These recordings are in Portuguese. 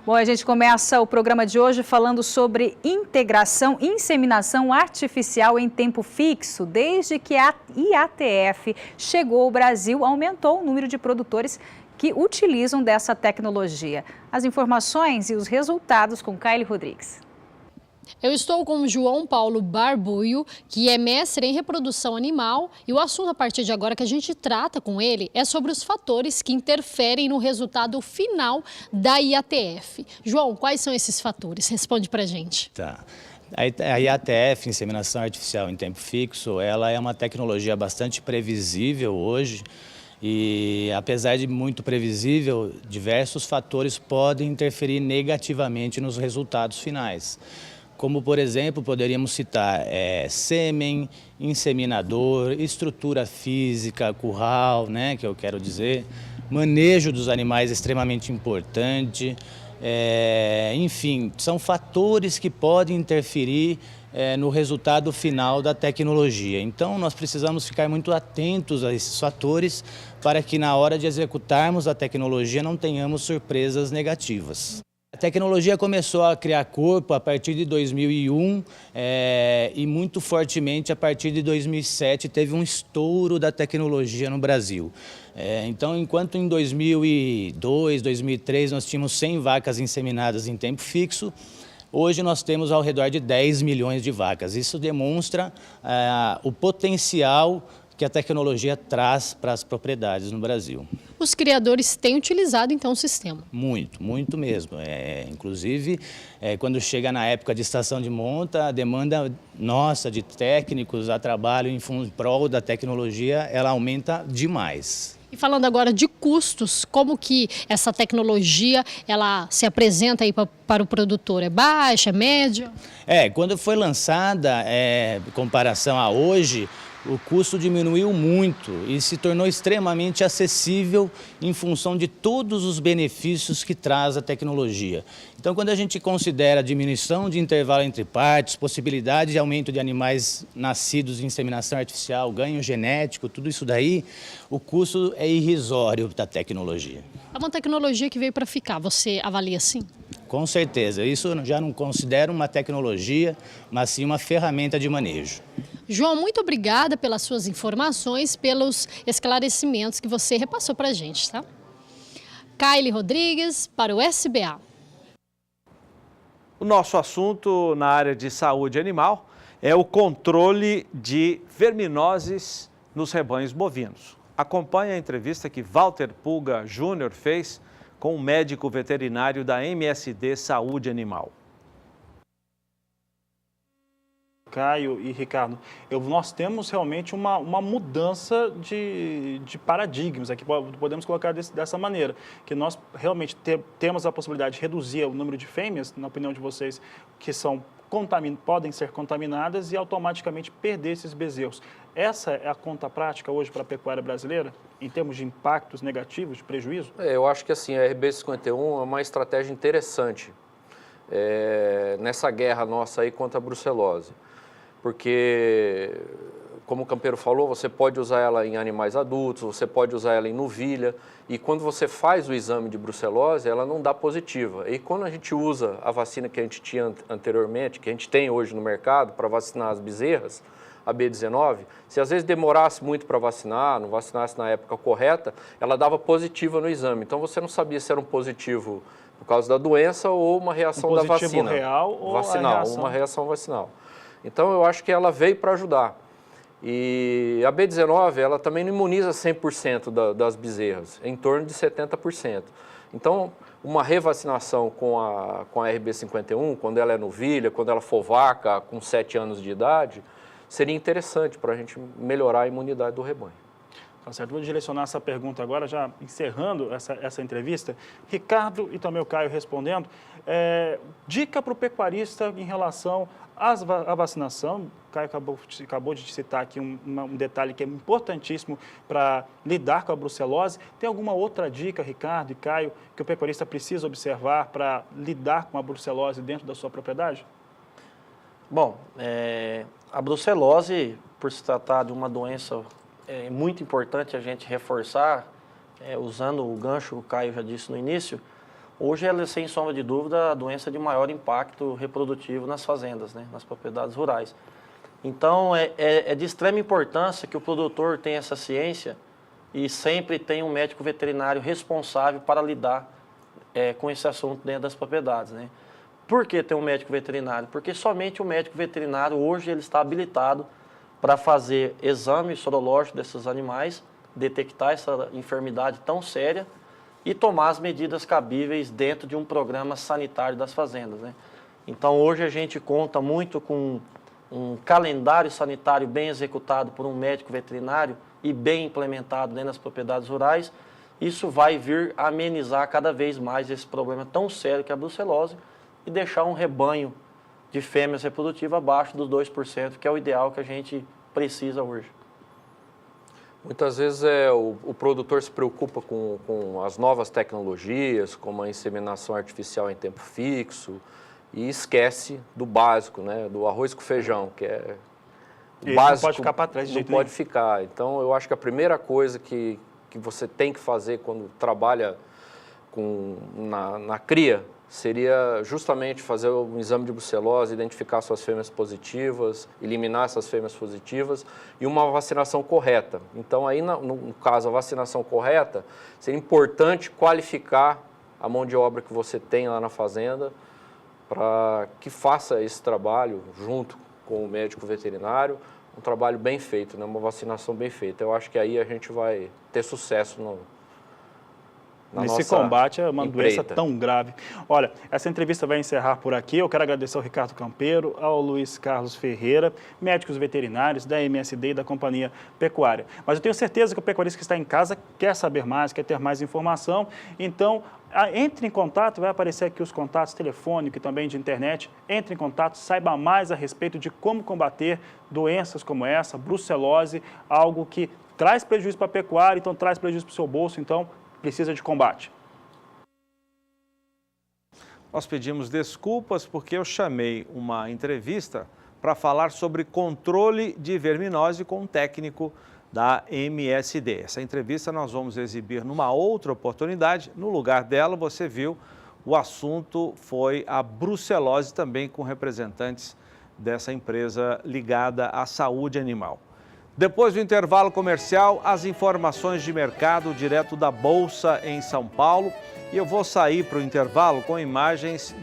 Bom, a gente começa o programa de hoje falando sobre integração, inseminação artificial em tempo fixo. Desde que a IATF chegou ao Brasil, aumentou o número de produtores que utilizam dessa tecnologia. As informações e os resultados com Kaile Rodrigues. Eu estou com o João Paulo Barbuio, que é mestre em reprodução animal, e o assunto a partir de agora que a gente trata com ele é sobre os fatores que interferem no resultado final da IATF. João, quais são esses fatores? Responde pra gente. Tá. A IATF, Inseminação Artificial em Tempo Fixo, ela é uma tecnologia bastante previsível hoje e, apesar de muito previsível, diversos fatores podem interferir negativamente nos resultados finais. Como, por exemplo, poderíamos citar sêmen, inseminador, estrutura física, curral, né, que eu quero dizer, manejo dos animais extremamente importante, enfim, são fatores que podem interferir no resultado final da tecnologia. Então, nós precisamos ficar muito atentos a esses fatores para que, na hora de executarmos a tecnologia, não tenhamos surpresas negativas. A tecnologia começou a criar corpo a partir de 2001 e muito fortemente a partir de 2007 teve um estouro da tecnologia no Brasil. Então, enquanto em 2002, 2003 nós tínhamos 100 vacas inseminadas em tempo fixo, hoje nós temos ao redor de 10 milhões de vacas. Isso demonstra o potencial que a tecnologia traz para as propriedades no Brasil. Os criadores têm utilizado, então, o sistema? Muito, muito mesmo. Inclusive, quando chega na época de estação de monta, a demanda nossa de técnicos a trabalho em prol da tecnologia, ela aumenta demais. E falando agora de custos, como que essa tecnologia ela se apresenta aí para o produtor? É baixa, é média? Quando foi lançada, em comparação a hoje, o custo diminuiu muito e se tornou extremamente acessível em função de todos os benefícios que traz a tecnologia. Então, quando a gente considera a diminuição de intervalo entre partos, possibilidade de aumento de animais nascidos em inseminação artificial, ganho genético, tudo isso daí, o custo é irrisório da tecnologia. É uma tecnologia que veio para ficar, você avalia assim? Com certeza, isso eu já não considero uma tecnologia, mas sim uma ferramenta de manejo. João, muito obrigada pelas suas informações, pelos esclarecimentos que você repassou para a gente, tá? Kaile Rodrigues, para o SBA. O nosso assunto na área de saúde animal é o controle de verminoses nos rebanhos bovinos. Acompanhe a entrevista que Walter Pulga Júnior fez com o médico veterinário da MSD Saúde Animal. Caio e Ricardo, nós temos realmente uma mudança de paradigmas, aqui podemos colocar dessa maneira, que nós realmente temos a possibilidade de reduzir o número de fêmeas, na opinião de vocês, que podem ser contaminadas e automaticamente perder esses bezerros. Essa é a conta prática hoje para a pecuária brasileira, em termos de impactos negativos, de prejuízo? Eu acho que assim, a RB51 é uma estratégia interessante nessa guerra nossa aí contra a brucelose. Porque, como o Campeiro falou, você pode usar ela em animais adultos, você pode usar ela em novilha, e quando você faz o exame de brucelose, ela não dá positiva. E quando a gente usa a vacina que a gente tinha anteriormente, que a gente tem hoje no mercado para vacinar as bezerras, a B19, se às vezes demorasse muito para vacinar, não vacinasse na época correta, ela dava positiva no exame. Então você não sabia se era um positivo por causa da doença ou uma reação da vacina. Positivo real ou vacinal, uma reação vacinal. Então, eu acho que ela veio para ajudar. E a B19, ela também não imuniza 100% das bezerras, em torno de 70%. Então, uma revacinação com a RB51, quando ela é novilha, quando ela for vaca com 7 anos de idade, seria interessante para a gente melhorar a imunidade do rebanho. Tá certo, vou direcionar essa pergunta agora, já encerrando essa entrevista. Ricardo e também o Caio respondendo. Dica para o pecuarista em relação à vacinação. O Caio acabou de citar aqui um detalhe que é importantíssimo para lidar com a brucelose. Tem alguma outra dica, Ricardo e Caio, que o pecuarista precisa observar para lidar com a brucelose dentro da sua propriedade? Bom, a brucelose, por se tratar de uma doença muito importante a gente reforçar, usando o gancho que o Caio já disse no início, Hoje ela é, sem sombra de dúvida, a doença de maior impacto reprodutivo nas fazendas, né, nas propriedades rurais. Então, é de extrema importância que o produtor tenha essa ciência e sempre tenha um médico veterinário responsável para lidar com esse assunto dentro das propriedades, né? Por que ter um médico veterinário? Porque somente o médico veterinário hoje ele está habilitado para fazer exame sorológico desses animais, detectar essa enfermidade tão séria e tomar as medidas cabíveis dentro de um programa sanitário das fazendas, né? Então, hoje a gente conta muito com um calendário sanitário bem executado por um médico veterinário e bem implementado dentro das propriedades rurais. Isso vai vir amenizar cada vez mais esse problema tão sério que é a brucelose e deixar um rebanho de fêmeas reprodutivas abaixo dos 2%, que é o ideal que a gente precisa hoje. Muitas vezes o produtor se preocupa com as novas tecnologias, como a inseminação artificial em tempo fixo, e esquece do básico, né? Do arroz com feijão, que é o básico. Não pode ficar para trás de jeito nenhum. Não pode ficar. Então, eu acho que a primeira coisa que você tem que fazer quando trabalha na cria seria justamente fazer um exame de brucelose, identificar suas fêmeas positivas, eliminar essas fêmeas positivas e uma vacinação correta. Então, aí, no caso, a vacinação correta, seria importante qualificar a mão de obra que você tem lá na fazenda para que faça esse trabalho junto com o médico veterinário, um trabalho bem feito, né? Uma vacinação bem feita. Eu acho que aí a gente vai ter sucesso nesse combate a uma doença tão grave. Olha, essa entrevista vai encerrar por aqui. Eu quero agradecer ao Ricardo Campeiro, ao Luiz Carlos Ferreira, médicos veterinários da MSD e da Companhia Pecuária. Mas eu tenho certeza que o pecuarista que está em casa quer saber mais, quer ter mais informação. Então, entre em contato, vai aparecer aqui os contatos telefônicos e também de internet. Entre em contato, saiba mais a respeito de como combater doenças como essa, brucelose, algo que traz prejuízo para a pecuária, então traz prejuízo para o seu bolso, então precisa de combate. Nós pedimos desculpas porque eu chamei uma entrevista para falar sobre controle de verminose com um técnico da MSD. Essa entrevista nós vamos exibir numa outra oportunidade. No lugar dela, você viu, o assunto foi a brucelose, também com representantes dessa empresa ligada à saúde animal. Depois do intervalo comercial, as informações de mercado direto da Bolsa em São Paulo. E eu vou sair para o intervalo com imagens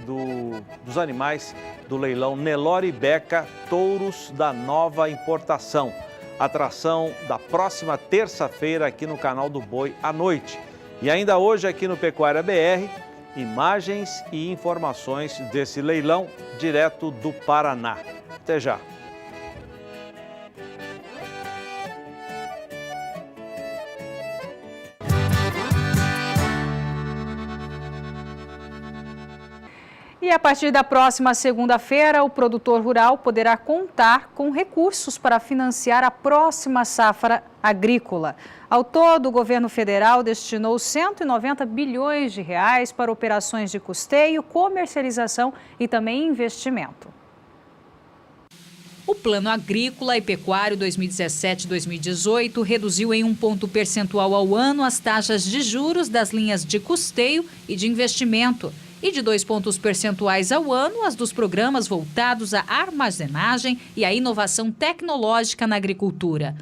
dos animais do leilão Nelore Beca, touros da nova importação. Atração da próxima terça-feira aqui no canal do Boi à noite. E ainda hoje aqui no Pecuária BR, imagens e informações desse leilão direto do Paraná. Até já. E a partir da próxima segunda-feira, o produtor rural poderá contar com recursos para financiar a próxima safra agrícola. Ao todo, o governo federal destinou 190 bilhões de reais para operações de custeio, comercialização e também investimento. O Plano Agrícola e Pecuário 2017-2018 reduziu em 1 ponto percentual ao ano as taxas de juros das linhas de custeio e de investimento, e de 2 pontos percentuais ao ano as dos programas voltados à armazenagem e à inovação tecnológica na agricultura.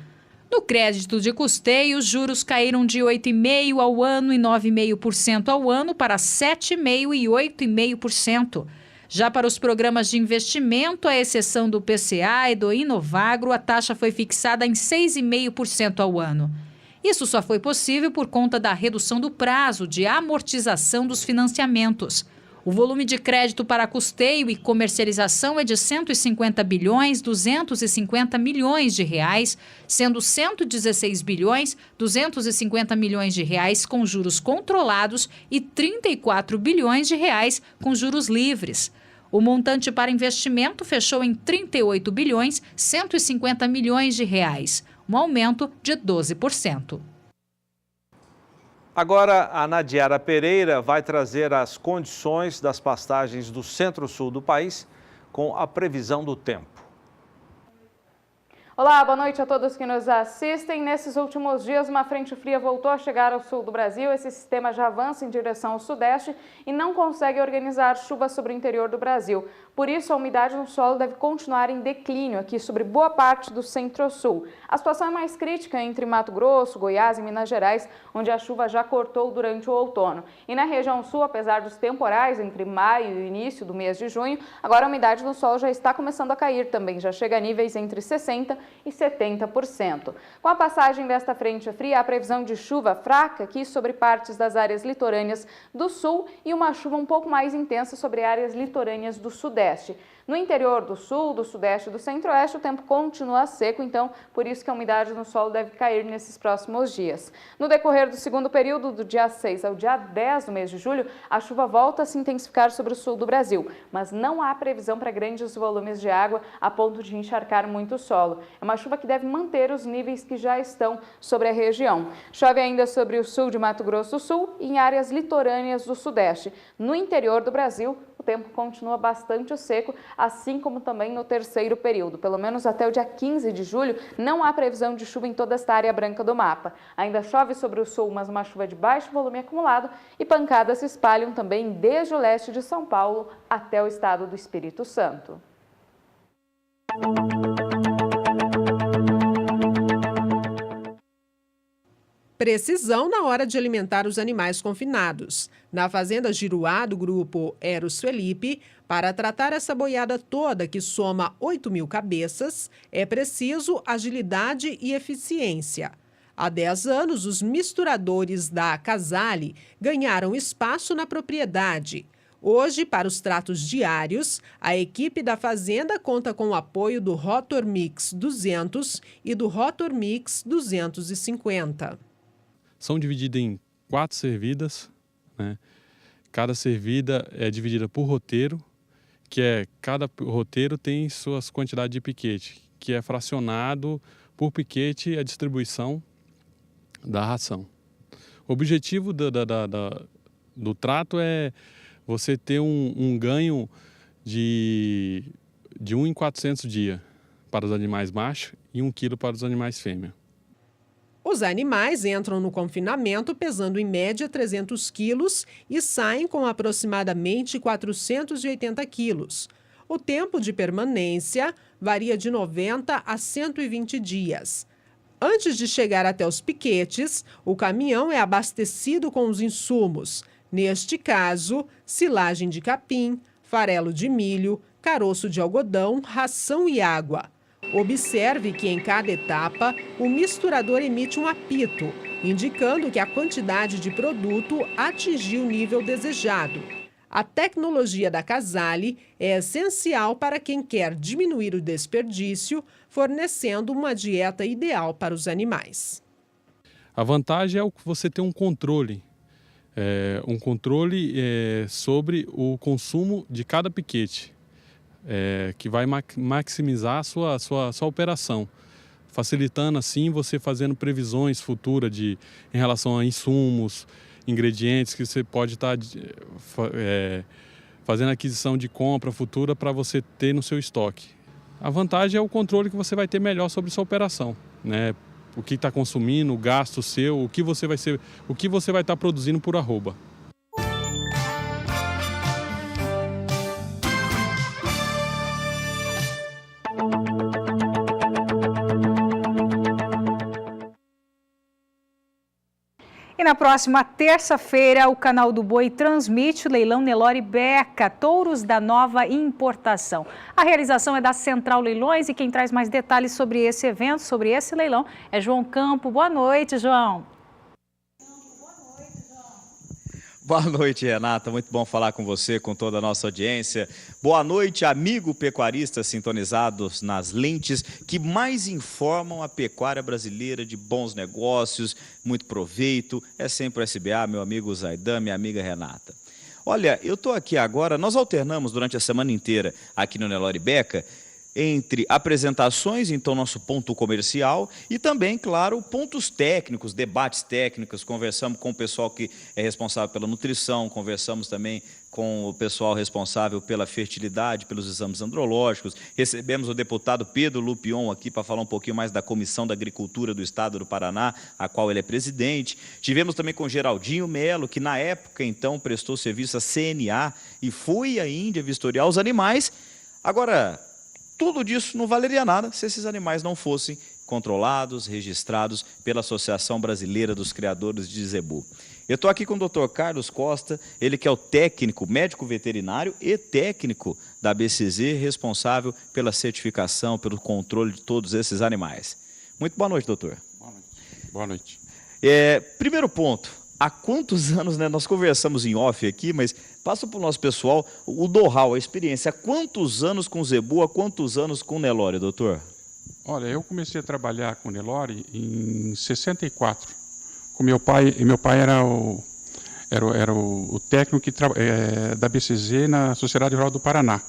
No crédito de custeio, os juros caíram de 8,5% ao ano e 9,5% ao ano para 7,5% e 8,5%. Já para os programas de investimento, à exceção do PCA e do Inovagro, a taxa foi fixada em 6,5% ao ano. Isso só foi possível por conta da redução do prazo de amortização dos financiamentos. O volume de crédito para custeio e comercialização é de 150 bilhões 250 milhões de reais, sendo 116 bilhões 250 milhões de reais com juros controlados e 34 bilhões de reais com juros livres. O montante para investimento fechou em 38 bilhões 150 milhões de reais, um aumento de 12%. Agora, a Nadiara Pereira vai trazer as condições das pastagens do centro-sul do país com a previsão do tempo. Olá, boa noite a todos que nos assistem. Nesses últimos dias, uma frente fria voltou a chegar ao sul do Brasil. Esse sistema já avança em direção ao sudeste e não consegue organizar chuva sobre o interior do Brasil. Por isso, a umidade no solo deve continuar em declínio aqui sobre boa parte do centro-sul. A situação é mais crítica entre Mato Grosso, Goiás e Minas Gerais, onde a chuva já cortou durante o outono. E na região sul, apesar dos temporais entre maio e o início do mês de junho, agora a umidade no solo já está começando a cair também, já chega a níveis entre 60% e 70%. Com a passagem desta frente fria, há previsão de chuva fraca aqui sobre partes das áreas litorâneas do sul e uma chuva um pouco mais intensa sobre áreas litorâneas do sudeste. No interior do sul, do sudeste e do centro-oeste, o tempo continua seco, então por isso que a umidade no solo deve cair nesses próximos dias. No decorrer do segundo período, do dia 6 ao dia 10 do mês de julho, a chuva volta a se intensificar sobre o sul do Brasil, mas não há previsão para grandes volumes de água a ponto de encharcar muito o solo. É uma chuva que deve manter os níveis que já estão sobre a região. Chove ainda sobre o sul de Mato Grosso do Sul e em áreas litorâneas do sudeste. No interior do Brasil, o tempo continua bastante seco, assim como também no terceiro período. Pelo menos até o dia 15 de julho, não há previsão de chuva em toda esta área branca do mapa. Ainda chove sobre o sul, mas uma chuva de baixo volume acumulado e pancadas se espalham também desde o leste de São Paulo até o estado do Espírito Santo. Precisão na hora de alimentar os animais confinados. Na fazenda Giruá, do grupo Eros Felipe, para tratar essa boiada toda, que soma 8.000 cabeças, é preciso agilidade e eficiência. Há 10 anos, os misturadores da Casale ganharam espaço na propriedade. Hoje, para os tratos diários, a equipe da fazenda conta com o apoio do Rotor Mix 200 e do Rotor Mix 250. São divididas em 4 servidas, né? Cada servida é dividida por roteiro, cada roteiro tem suas quantidades de piquete, que é fracionado por piquete a distribuição da ração. O objetivo do trato é você ter um ganho de 1 em 400 dias para os animais machos e 1 quilo para os animais fêmea. Os animais entram no confinamento pesando em média 300 quilos e saem com aproximadamente 480 quilos. O tempo de permanência varia de 90 a 120 dias. Antes de chegar até os piquetes, o caminhão é abastecido com os insumos. Neste caso, silagem de capim, farelo de milho, caroço de algodão, ração e água. Observe que em cada etapa, o misturador emite um apito, indicando que a quantidade de produto atingiu o nível desejado. A tecnologia da Casale é essencial para quem quer diminuir o desperdício, fornecendo uma dieta ideal para os animais. A vantagem é você ter um controle sobre o consumo de cada piquete. Que vai maximizar a sua operação, facilitando assim você fazendo previsões futuras em relação a insumos, ingredientes que você pode estar fazendo aquisição de compra futura para você ter no seu estoque. A vantagem é o controle que você vai ter melhor sobre sua operação, né? O que está consumindo, o gasto seu, o que você vai estar produzindo por arroba. E na próxima terça-feira, o Canal do Boi transmite o leilão Nelore Beca, touros da nova importação. A realização é da Central Leilões e quem traz mais detalhes sobre esse evento, sobre esse leilão, é João Campo. Boa noite, João. Boa noite, Renata. Muito bom falar com você, com toda a nossa audiência. Boa noite, amigo pecuarista sintonizados nas lentes que mais informam a pecuária brasileira de bons negócios, muito proveito. É sempre o SBA, meu amigo Zaidan, minha amiga Renata. Olha, eu estou aqui agora, nós alternamos durante a semana inteira aqui no Nelore Beca, entre apresentações, então nosso ponto comercial, e também, claro, pontos técnicos, debates técnicos. Conversamos com o pessoal que é responsável pela nutrição, conversamos também com o pessoal responsável pela fertilidade, pelos exames andrológicos. Recebemos o deputado Pedro Lupion aqui para falar um pouquinho mais da Comissão da Agricultura do Estado do Paraná, a qual ele é presidente. Tivemos também com Geraldinho Melo, que na época, então, prestou serviço à CNA e foi à Índia vistoriar os animais. Agora, tudo disso não valeria nada se esses animais não fossem controlados, registrados pela Associação Brasileira dos Criadores de Zebu. Eu estou aqui com o Dr. Carlos Costa, ele que é o técnico, médico veterinário e técnico da ABCZ, responsável pela certificação, pelo controle de todos esses animais. Muito boa noite, doutor. Boa noite. Boa noite. Primeiro ponto, há quantos anos, né, nós conversamos em off aqui, mas passa para o nosso pessoal o know-how, a experiência. Há quantos anos com Zebu, há quantos anos com Nelore, doutor? Olha, eu comecei a trabalhar com Nelore em 64, com meu pai, e meu pai era o técnico da BCZ na Sociedade Rural do Paraná.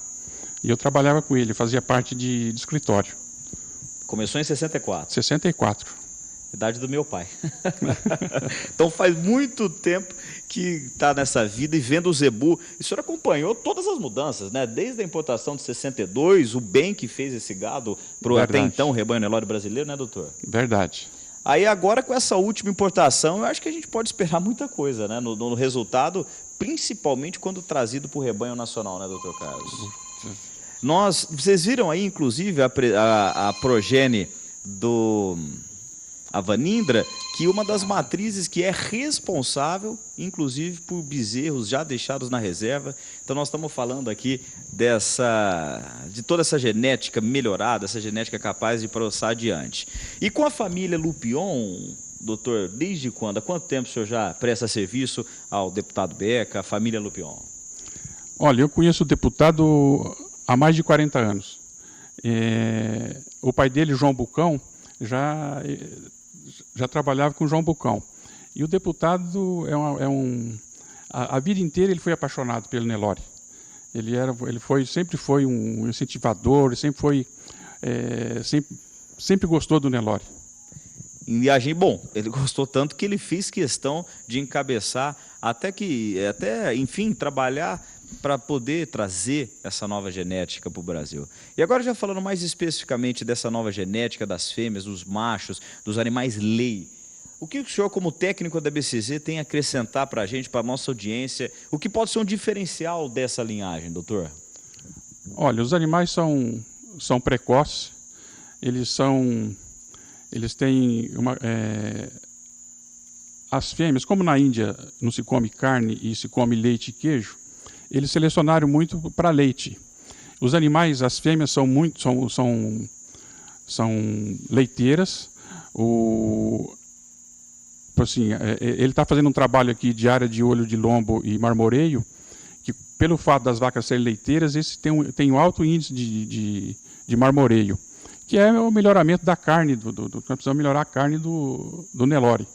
E eu trabalhava com ele, fazia parte de escritório. Começou em 64? 64. Idade do meu pai. Então faz muito tempo que está nessa vida e vendo o Zebu. E o senhor acompanhou todas as mudanças, né? Desde a importação de 62, o bem que fez esse gado para o até então rebanho Nelore brasileiro, né, doutor? Verdade. Aí agora com essa última importação, eu acho que a gente pode esperar muita coisa, né? No resultado, principalmente quando trazido para o rebanho nacional, né, doutor Carlos? Vocês viram aí, inclusive, a progenie a Vanindra, que uma das matrizes que é responsável, inclusive, por bezerros já deixados na reserva. Então, nós estamos falando aqui de toda essa genética melhorada, essa genética capaz de passar adiante. E com a família Lupion, doutor, desde quando? Há quanto tempo o senhor já presta serviço ao deputado Beca, à família Lupion? Olha, eu conheço o deputado há mais de 40 anos. O pai dele, João Bucão, já trabalhava com o João Bucão. E o deputado a vida inteira ele foi apaixonado pelo Nelore. Sempre foi um incentivador, sempre gostou do Nelore. Ele gostou tanto que ele fez questão de encabeçar, enfim, trabalhar para poder trazer essa nova genética para o Brasil. E agora já falando mais especificamente dessa nova genética das fêmeas, dos machos, dos animais lei, o que o senhor, como técnico da BCZ, tem a acrescentar para a gente, para a nossa audiência, o que pode ser um diferencial dessa linhagem, doutor? Olha, os animais são precoces, eles têm as fêmeas, como na Índia não se come carne e se come leite e queijo, eles selecionaram muito para leite. Os animais, as fêmeas são leiteiras. Ele está fazendo um trabalho aqui de área de olho de lombo e marmoreio, que pelo fato das vacas serem leiteiras, esse tem um alto índice de marmoreio, que é o melhoramento da carne, nós precisamos melhorar a carne do Nelore.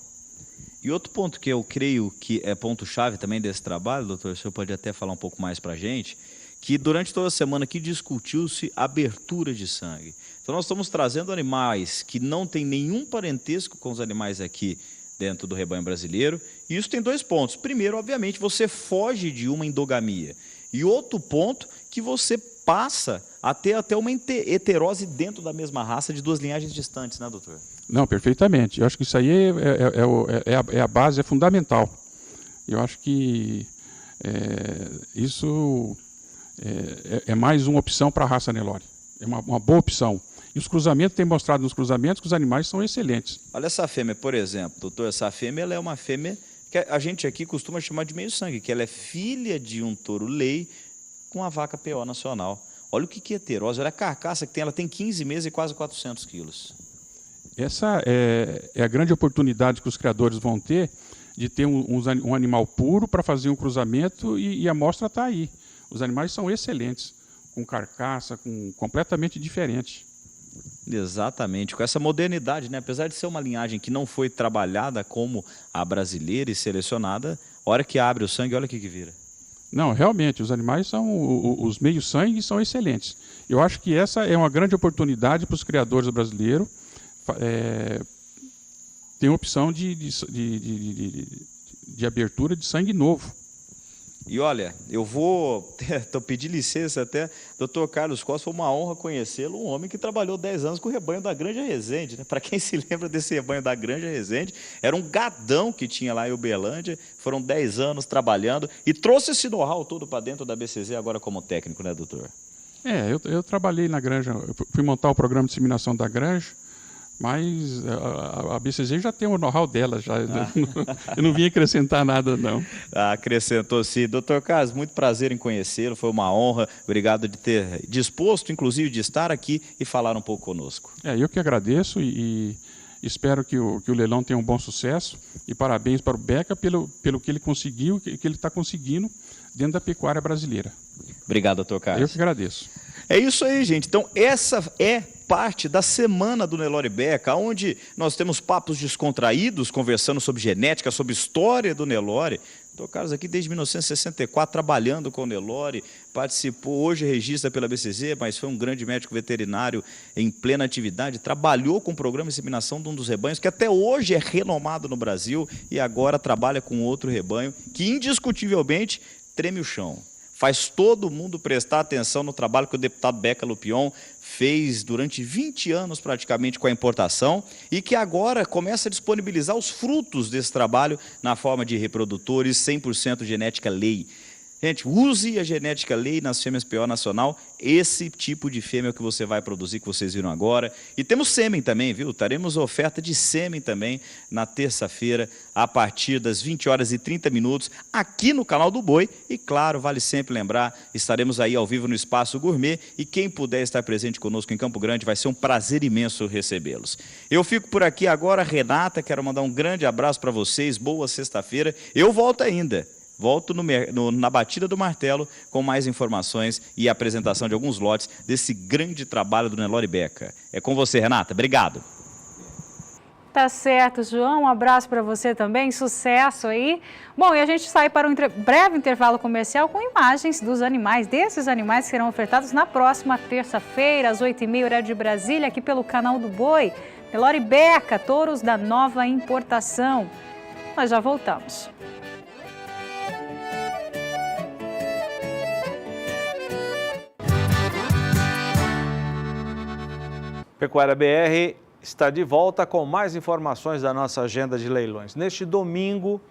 E outro ponto que eu creio que é ponto-chave também desse trabalho, doutor, o senhor pode até falar um pouco mais para a gente, que durante toda a semana aqui discutiu-se abertura de sangue. Então nós estamos trazendo animais que não têm nenhum parentesco com os animais aqui dentro do rebanho brasileiro, e isso tem dois pontos. Primeiro, obviamente, você foge de uma endogamia. E outro ponto, que você passa a ter até uma heterose dentro da mesma raça de duas linhagens distantes, né, doutor? Não, perfeitamente. Eu acho que isso aí é a base, é fundamental. Eu acho que isso é mais uma opção para a raça Nelore. É uma boa opção. E os cruzamentos, têm mostrado nos cruzamentos que os animais são excelentes. Olha essa fêmea, por exemplo, doutor. Essa fêmea ela é uma fêmea que a gente aqui costuma chamar de meio sangue, que ela é filha de um touro lei com a vaca PO nacional. Olha o que é heterose. Olha a carcaça que tem. Ela tem 15 meses e quase 400 quilos. Essa é a grande oportunidade que os criadores vão ter de ter um animal puro para fazer um cruzamento e a amostra está aí. Os animais são excelentes, com carcaça, completamente diferente. Exatamente, com essa modernidade, né? Apesar de ser uma linhagem que não foi trabalhada como a brasileira e selecionada, a hora que abre o sangue, olha o que vira. Não, realmente, os animais os meios-sangue são excelentes. Eu acho que essa é uma grande oportunidade para os criadores brasileiros ter uma opção de abertura de sangue novo. E olha, eu vou pedir licença até, Dr. Carlos Costa, foi uma honra conhecê-lo, um homem que trabalhou 10 anos com o rebanho da Granja Resende, né? Para quem se lembra desse rebanho da Granja Resende, era um gadão que tinha lá em Uberlândia, foram 10 anos trabalhando e trouxe esse know-how todo para dentro da BCZ agora como técnico, né, doutor? Eu trabalhei na granja, eu fui montar o programa de inseminação da granja, mas a BCZ já tem o know-how dela, já. Eu não vim acrescentar nada, não. Acrescentou sim. Doutor Carlos, muito prazer em conhecê-lo, foi uma honra, obrigado de ter disposto, inclusive, de estar aqui e falar um pouco conosco. Eu que agradeço e espero que o leilão tenha um bom sucesso e parabéns para o Beca pelo que ele conseguiu, que ele está conseguindo dentro da pecuária brasileira. Obrigado, doutor Carlos. Eu que agradeço. É isso aí, gente. Então, essa é parte da semana do Nelore Beca, onde nós temos papos descontraídos, conversando sobre genética, sobre história do Nelore. Doutor Carlos aqui desde 1964, trabalhando com o Nelore, participou, hoje registra pela BCZ, mas foi um grande médico veterinário em plena atividade, trabalhou com o programa de inseminação de um dos rebanhos, que até hoje é renomado no Brasil, e agora trabalha com outro rebanho, que indiscutivelmente treme o chão. Faz todo mundo prestar atenção no trabalho que o deputado Beca Lupion fez durante 20 anos praticamente com a importação e que agora começa a disponibilizar os frutos desse trabalho na forma de reprodutores 100% genética lei. Gente, use a genética lei nas fêmeas PO nacional, esse tipo de fêmea que você vai produzir, que vocês viram agora. E temos sêmen também, viu? Teremos oferta de sêmen também na terça-feira, a partir das 20 horas e 30 minutos, aqui no canal do Boi. E claro, vale sempre lembrar, estaremos aí ao vivo no Espaço Gourmet e quem puder estar presente conosco em Campo Grande, vai ser um prazer imenso recebê-los. Eu fico por aqui agora, Renata, quero mandar um grande abraço para vocês, boa sexta-feira. Eu volto ainda. Volto na batida do martelo com mais informações e a apresentação de alguns lotes desse grande trabalho do Nelore Beca. É com você, Renata. Obrigado. Tá certo, João. Um abraço para você também. Sucesso aí. Bom, e a gente sai para um breve intervalo comercial com imagens dos animais, desses animais que serão ofertados na próxima terça-feira, às 8h30, horário de Brasília, aqui pelo canal do Boi. Nelore Beca, touros da nova importação. Nós já voltamos. Pecuária BR está de volta com mais informações da nossa agenda de leilões. Neste domingo,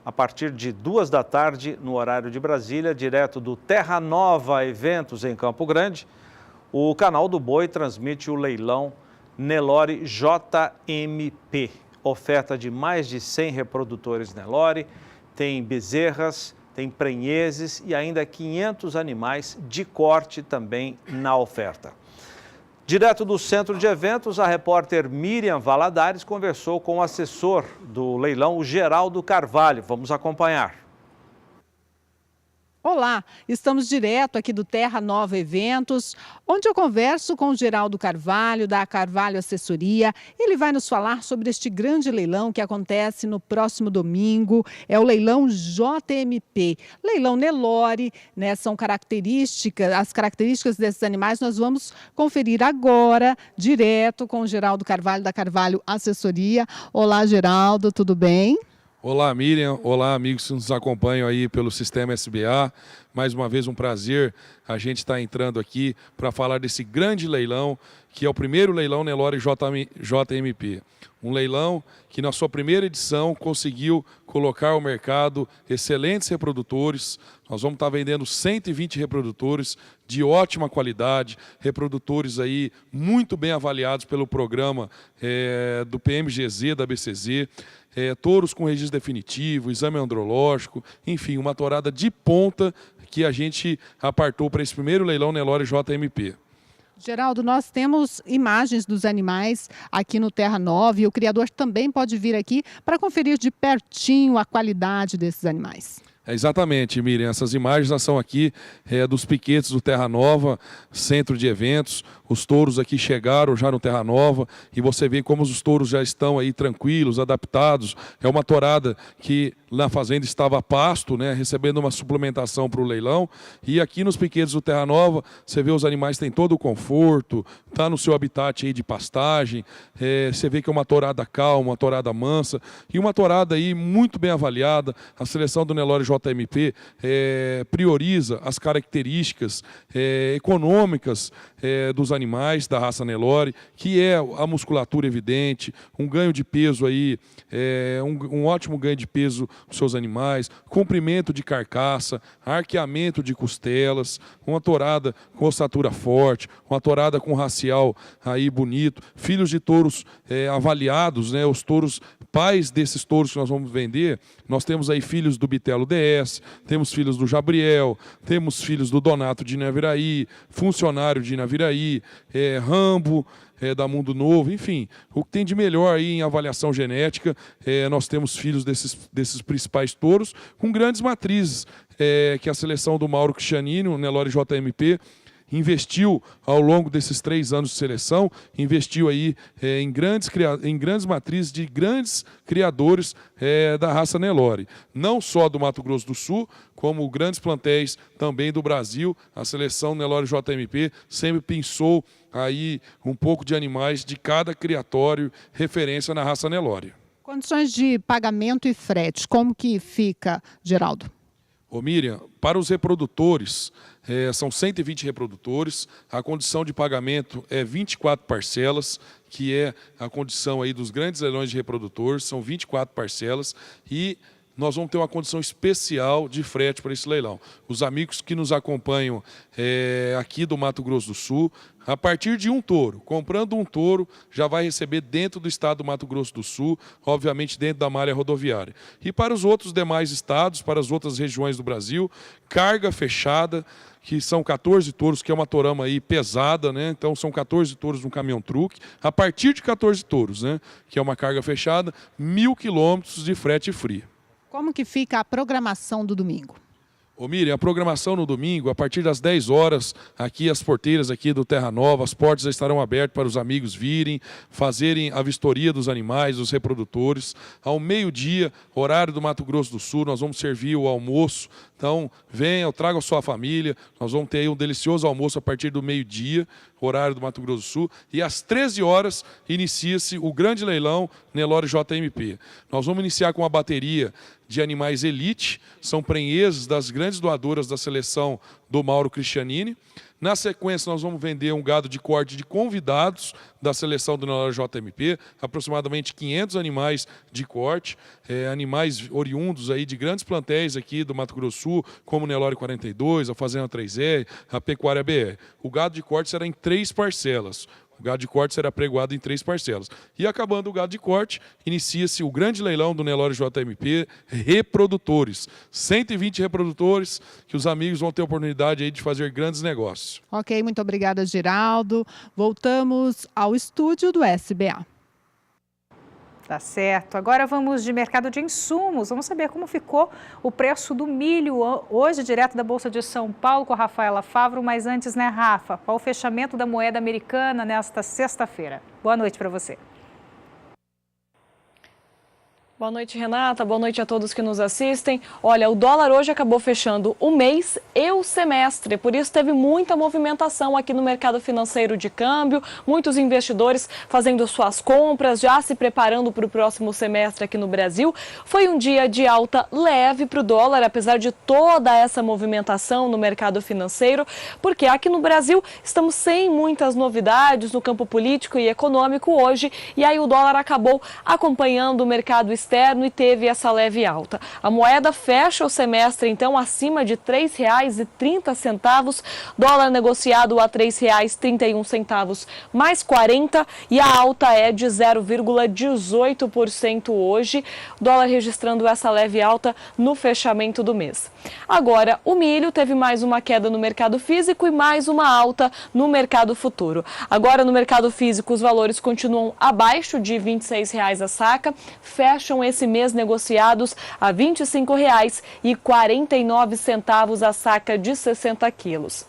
a partir de 2 da tarde, no horário de Brasília, direto do Terra Nova Eventos em Campo Grande, o canal do Boi transmite o leilão Nelore JMP. Oferta de mais de 100 reprodutores Nelore, tem bezerras, tem prenheses e ainda 500 animais de corte também na oferta. Direto do centro de eventos, a repórter Miriam Valadares conversou com o assessor do leilão, o Geraldo Carvalho. Vamos acompanhar. Olá, estamos direto aqui do Terra Nova Eventos, onde eu converso com o Geraldo Carvalho, da Carvalho Assessoria. Ele vai nos falar sobre este grande leilão que acontece no próximo domingo. É o leilão JMP, leilão Nelore, né? São características, as características desses animais nós vamos conferir agora, direto com o Geraldo Carvalho, da Carvalho Assessoria. Olá, Geraldo, tudo bem? Olá, Miriam. Olá, amigos que nos acompanham aí pelo Sistema SBA. Mais uma vez um prazer a gente estar entrando aqui para falar desse grande leilão, que é o primeiro leilão Nelore JMP. Um leilão que na sua primeira edição conseguiu colocar ao mercado excelentes reprodutores. Nós vamos estar vendendo 120 reprodutores de ótima qualidade, reprodutores aí muito bem avaliados pelo programa do PMGZ, da BCZ. Touros com registro definitivo, exame andrológico, enfim, uma tourada de ponta que a gente apartou para esse primeiro leilão Nelore JMP. Geraldo, nós temos imagens dos animais aqui no Terra Nova e o criador também pode vir aqui para conferir de pertinho a qualidade desses animais. Exatamente, Miriam. Essas imagens são aqui dos piquetes do Terra Nova, centro de eventos. Os touros aqui chegaram já no Terra Nova e você vê como os touros já estão aí tranquilos, adaptados. É uma tourada que na fazenda estava a pasto, né, recebendo uma suplementação para o leilão. E aqui nos piquetes do Terra Nova, você vê os animais têm todo o conforto, está no seu habitat aí de pastagem. Você vê que é uma tourada calma, uma tourada mansa e uma tourada aí muito bem avaliada. A seleção do Nelore JMP prioriza as características econômicas dos animais da raça Nelore, que é a musculatura evidente, um ganho de peso aí, um ótimo ganho de peso dos seus animais, comprimento de carcaça, arqueamento de costelas, uma tourada com ossatura forte, uma tourada com racial aí bonito, filhos de touros avaliados, né, os touros pais desses touros que nós vamos vender, nós temos aí filhos do Bitelo DS, temos filhos do Jabriel, temos filhos do Donato de Inaviraí, funcionário de Inaviraí, Rambo, da Mundo Novo, enfim, o que tem de melhor aí em avaliação genética, nós temos filhos desses principais touros com grandes matrizes, que a seleção do Mauro Cristianini, o Nelore JMP, investiu ao longo desses 3 anos de seleção, investiu aí em grandes matrizes de grandes criadores da raça Nelore. Não só do Mato Grosso do Sul, como grandes plantéis também do Brasil. A seleção Nelore JMP sempre pensou aí um pouco de animais de cada criatório referência na raça Nelore. Condições de pagamento e frete, como que fica, Geraldo? Ô Miriam, para os reprodutores, são 120 reprodutores, a condição de pagamento é 24 parcelas, que é a condição aí dos grandes leilões de reprodutores, são 24 parcelas e nós vamos ter uma condição especial de frete para esse leilão. Os amigos que nos acompanham aqui do Mato Grosso do Sul, a partir de um touro, comprando um touro, já vai receber dentro do estado do Mato Grosso do Sul, obviamente dentro da malha rodoviária. E para os outros demais estados, para as outras regiões do Brasil, carga fechada, que são 14 touros, que é uma tourama aí pesada, né? Então são 14 touros no caminhão-truque, a partir de 14 touros, né? Que é uma carga fechada, 1.000 quilômetros de frete free. Como que fica a programação do domingo? Ô Miriam, a programação no domingo, a partir das 10 horas, aqui as porteiras aqui do Terra Nova, as portas estarão abertas para os amigos virem, fazerem a vistoria dos animais, dos reprodutores. Ao meio-dia, horário do Mato Grosso do Sul, nós vamos servir o almoço. Então, venham, tragam a sua família, nós vamos ter aí um delicioso almoço a partir do meio-dia, horário do Mato Grosso do Sul, e às 13 horas inicia-se o grande leilão Nelore JMP. Nós vamos iniciar com a bateria de animais elite, são prenheses das grandes doadoras da seleção do Mauro Cristianini. Na sequência, nós vamos vender um gado de corte de convidados da seleção do Nelore JMP, aproximadamente 500 animais de corte, animais oriundos aí de grandes plantéis aqui do Mato Grosso do Sul, como o Nelore 42, a Fazenda 3R, a Pecuária BR. O gado de corte será em 3 parcelas. O gado de corte será pregoado em 3 parcelas. E acabando o gado de corte, inicia-se o grande leilão do Nelore JMP, reprodutores. 120 reprodutores que os amigos vão ter a oportunidade aí de fazer grandes negócios. Ok, muito obrigada, Geraldo. Voltamos ao estúdio do SBA. Tá certo. Agora vamos de mercado de insumos. Vamos saber como ficou o preço do milho hoje, direto da Bolsa de São Paulo, com a Rafaela Favro. Mas antes, né, Rafa? Qual o fechamento da moeda americana nesta sexta-feira? Boa noite para você. Boa noite, Renata. Boa noite a todos que nos assistem. Olha, o dólar hoje acabou fechando o mês e o semestre. Por isso teve muita movimentação aqui no mercado financeiro de câmbio. Muitos investidores fazendo suas compras, já se preparando para o próximo semestre aqui no Brasil. Foi um dia de alta leve para o dólar, apesar de toda essa movimentação no mercado financeiro, porque aqui no Brasil estamos sem muitas novidades no campo político e econômico hoje. E aí o dólar acabou acompanhando o mercado externo e teve essa leve alta. A moeda fecha o semestre, então, acima de R$ 3,30, dólar negociado a R$ 3,31 mais 40, e a alta é de 0,18% hoje, dólar registrando essa leve alta no fechamento do mês. Agora, o milho teve mais uma queda no mercado físico e mais uma alta no mercado futuro. Agora, no mercado físico, os valores continuam abaixo de R$ 26 a saca, fecham foram esse mês negociados a R$ 25,49 a saca de 60 quilos.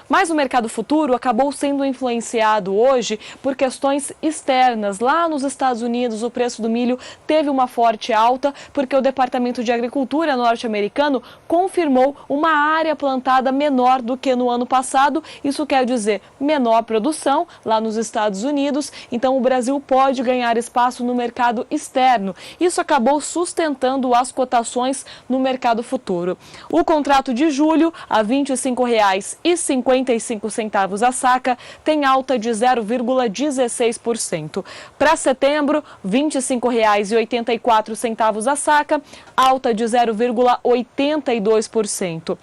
Mas o mercado futuro acabou sendo influenciado hoje por questões externas. Lá nos Estados Unidos, o preço do milho teve uma forte alta porque o Departamento de Agricultura norte-americano confirmou uma área plantada menor do que no ano passado. Isso quer dizer menor produção lá nos Estados Unidos. Então, o Brasil pode ganhar espaço no mercado externo. Isso acabou sustentando as cotações no mercado futuro. O contrato de julho, a R$ 25,55 a saca, tem alta de 0,16%. Para setembro, R$ 25,84 a saca, alta de 0,82%.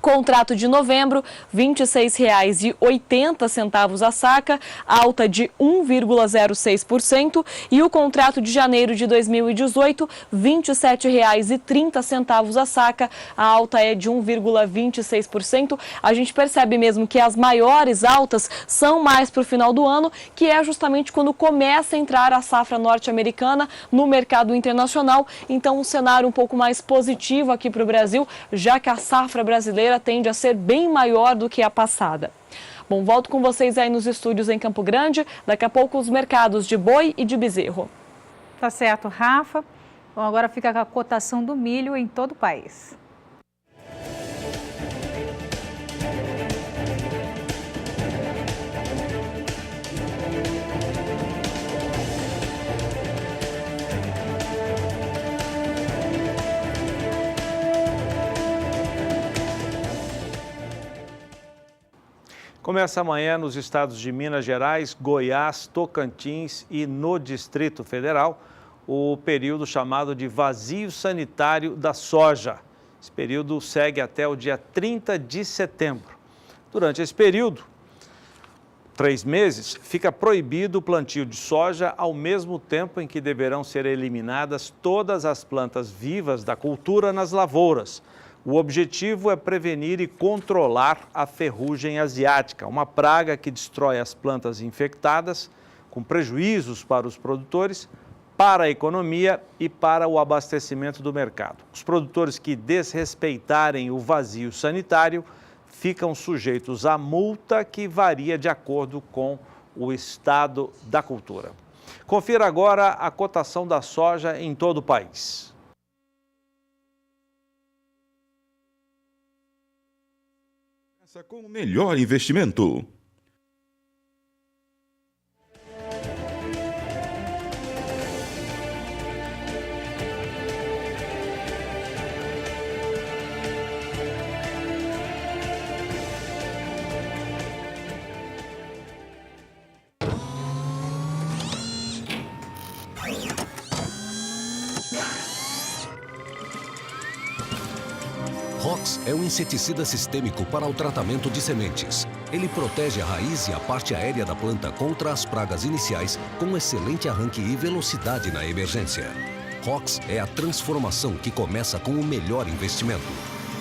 Contrato de novembro, R$ 26,80 a saca, alta de 1,06%. E o contrato de janeiro de 2018, R$ 27,30 a saca, a alta é de 1,26%. A gente percebe mesmo que as maiores altas são mais para o final do ano, que é justamente quando começa a entrar a safra norte-americana no mercado internacional. Então, um cenário um pouco mais positivo aqui para o Brasil, já que a safra brasileira tende a ser bem maior do que a passada. Bom, volto com vocês aí nos estúdios em Campo Grande. Daqui a pouco os mercados de boi e de bezerro. Tá certo, Rafa. Bom, agora fica a cotação do milho em todo o país. Começa amanhã nos estados de Minas Gerais, Goiás, Tocantins e no Distrito Federal o período chamado de vazio sanitário da soja. Esse período segue até o dia 30 de setembro. Durante esse período, 3 meses, fica proibido o plantio de soja ao mesmo tempo em que deverão ser eliminadas todas as plantas vivas da cultura nas lavouras. O objetivo é prevenir e controlar a ferrugem asiática, uma praga que destrói as plantas infectadas, com prejuízos para os produtores, para a economia e para o abastecimento do mercado. Os produtores que desrespeitarem o vazio sanitário ficam sujeitos a multa que varia de acordo com o estado da cultura. Confira agora a cotação da soja em todo o país. Com o melhor investimento. Rox é um inseticida sistêmico para o tratamento de sementes. Ele protege a raiz e a parte aérea da planta contra as pragas iniciais, com excelente arranque e velocidade na emergência. Rox é a transformação que começa com o melhor investimento.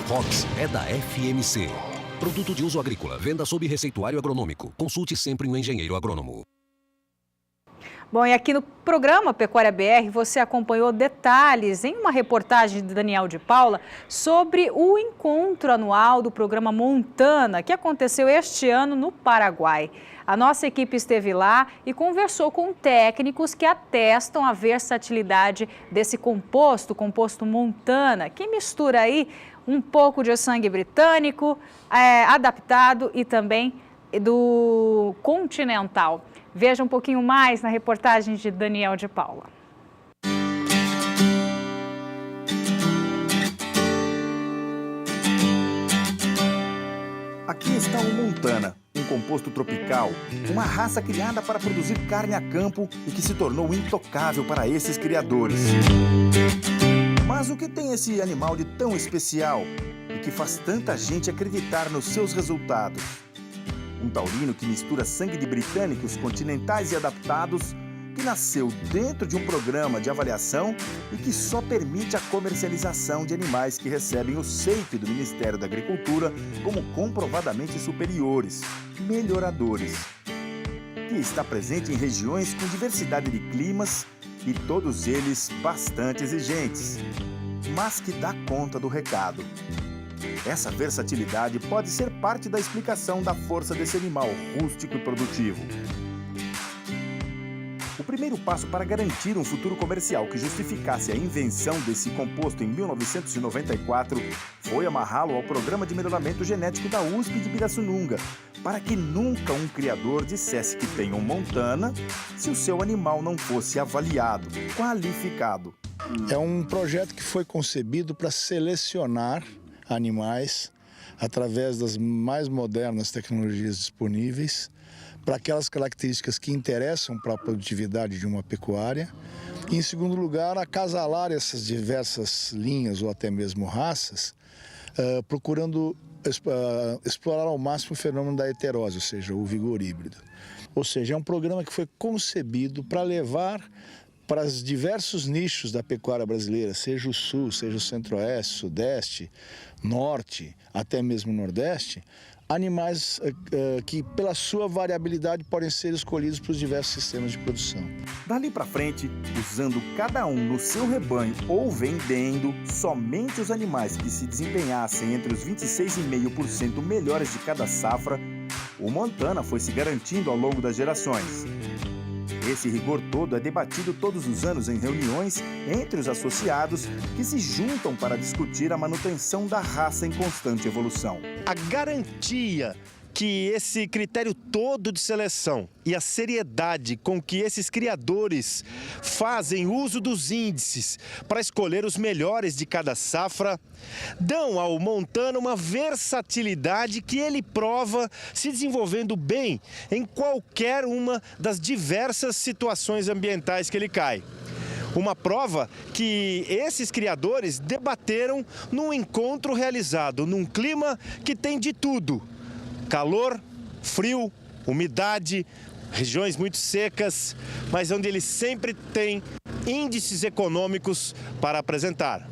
Rox é da FMC. Produto de uso agrícola, venda sob receituário agronômico. Consulte sempre um engenheiro agrônomo. Bom, e aqui no programa Pecuária BR você acompanhou detalhes em uma reportagem de Daniel de Paula sobre o encontro anual do programa Montana, que aconteceu este ano no Paraguai. A nossa equipe esteve lá e conversou com técnicos que atestam a versatilidade desse composto Montana, que mistura aí um pouco de sangue britânico, adaptado e também do continental. Veja um pouquinho mais na reportagem de Daniel de Paula. Aqui está o Montana, um composto tropical, uma raça criada para produzir carne a campo e que se tornou intocável para esses criadores. Mas o que tem esse animal de tão especial e que faz tanta gente acreditar nos seus resultados? Um taurino que mistura sangue de britânicos continentais e adaptados, que nasceu dentro de um programa de avaliação e que só permite a comercialização de animais que recebem o SEIP do Ministério da Agricultura como comprovadamente superiores, melhoradores. Que está presente em regiões com diversidade de climas e todos eles bastante exigentes, mas que dá conta do recado. Essa versatilidade pode ser parte da explicação da força desse animal rústico e produtivo. O primeiro passo para garantir um futuro comercial que justificasse a invenção desse composto em 1994 foi amarrá-lo ao Programa de Melhoramento Genético da USP de Pirassununga, para que nunca um criador dissesse que tem um Montana se o seu animal não fosse avaliado, qualificado. É um projeto que foi concebido para selecionar animais através das mais modernas tecnologias disponíveis para aquelas características que interessam para a produtividade de uma pecuária. E, em segundo lugar, acasalar essas diversas linhas ou até mesmo raças, procurando explorar ao máximo o fenômeno da heterose, ou seja, o vigor híbrido. Ou seja, é um programa que foi concebido para levar para os diversos nichos da pecuária brasileira, seja o sul, seja o centro-oeste, sudeste, norte, até mesmo nordeste, animais que, pela sua variabilidade, podem ser escolhidos para os diversos sistemas de produção. Dali para frente, usando cada um no seu rebanho ou vendendo somente os animais que se desempenhassem entre os 26,5% melhores de cada safra, o Montana foi se garantindo ao longo das gerações. Esse rigor todo é debatido todos os anos em reuniões entre os associados que se juntam para discutir a manutenção da raça em constante evolução. A garantia que esse critério todo de seleção e a seriedade com que esses criadores fazem uso dos índices para escolher os melhores de cada safra dão ao Montana uma versatilidade que ele prova se desenvolvendo bem em qualquer uma das diversas situações ambientais que ele cai. Uma prova que esses criadores debateram num encontro realizado num clima que tem de tudo: calor, frio, umidade, regiões muito secas, mas onde ele sempre tem índices econômicos para apresentar.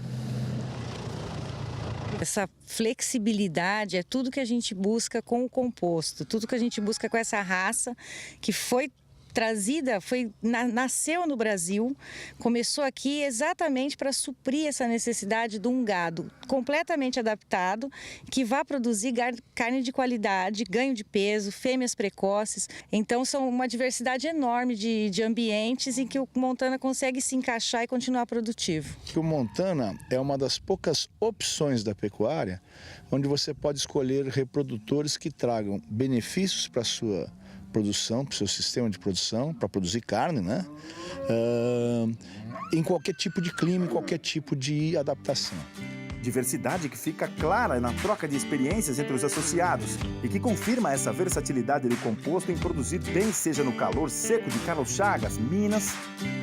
Essa flexibilidade é tudo que a gente busca com o composto, tudo que a gente busca com essa raça que foi trazida, nasceu no Brasil, começou aqui exatamente para suprir essa necessidade de um gado completamente adaptado, que vai produzir carne de qualidade, ganho de peso, fêmeas precoces. Então são uma diversidade enorme de ambientes em que o Montana consegue se encaixar e continuar produtivo. O Montana é uma das poucas opções da pecuária onde você pode escolher reprodutores que tragam benefícios para a sua produção, para o seu sistema de produção, para produzir carne, né? Em qualquer tipo de clima, em qualquer tipo de adaptação. Diversidade que fica clara na troca de experiências entre os associados e que confirma essa versatilidade do composto em produzir bem, seja no calor seco de Carlos Chagas, Minas,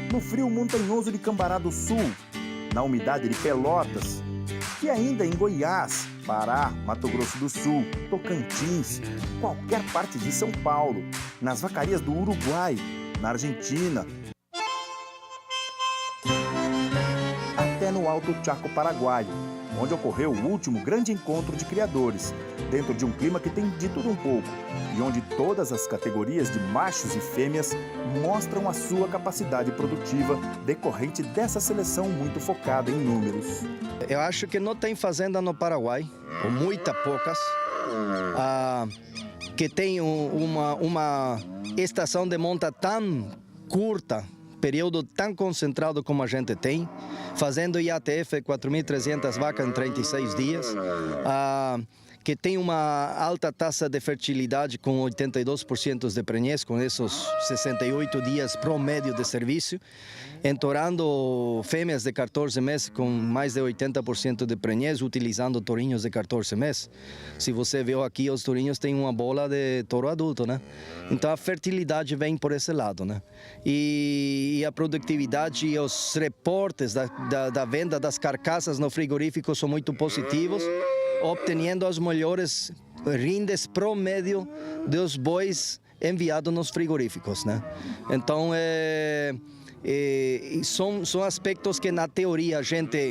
no frio montanhoso de Cambará do Sul, na umidade de Pelotas, e ainda em Goiás, Pará, Mato Grosso do Sul, Tocantins, qualquer parte de São Paulo, nas vacarias do Uruguai, na Argentina, até no Alto Chaco Paraguaio, onde ocorreu o último grande encontro de criadores, dentro de um clima que tem de tudo um pouco, e onde todas as categorias de machos e fêmeas mostram a sua capacidade produtiva decorrente dessa seleção muito focada em números. Eu acho que não tem fazenda no Paraguai, ou muitas poucas, que tem uma estação de monta tão curta, período tão concentrado como a gente tem, fazendo IATF 4.300 vacas em 36 dias, que tem uma alta taxa de fertilidade com 82% de prenhez, com esses 68 dias promédio de serviço, entorando fêmeas de 14 meses com mais de 80% de prenhez, utilizando tourinhos de 14 meses. Se você viu aqui, os tourinhos têm uma bola de touro adulto, né? Então a fertilidade vem por esse lado, né? E a produtividade e os reportes da venda das carcaças no frigorífico são muito positivos, obtendo as melhores rindes promédio dos bois enviados nos frigoríficos, né? Então, são aspectos que na teoria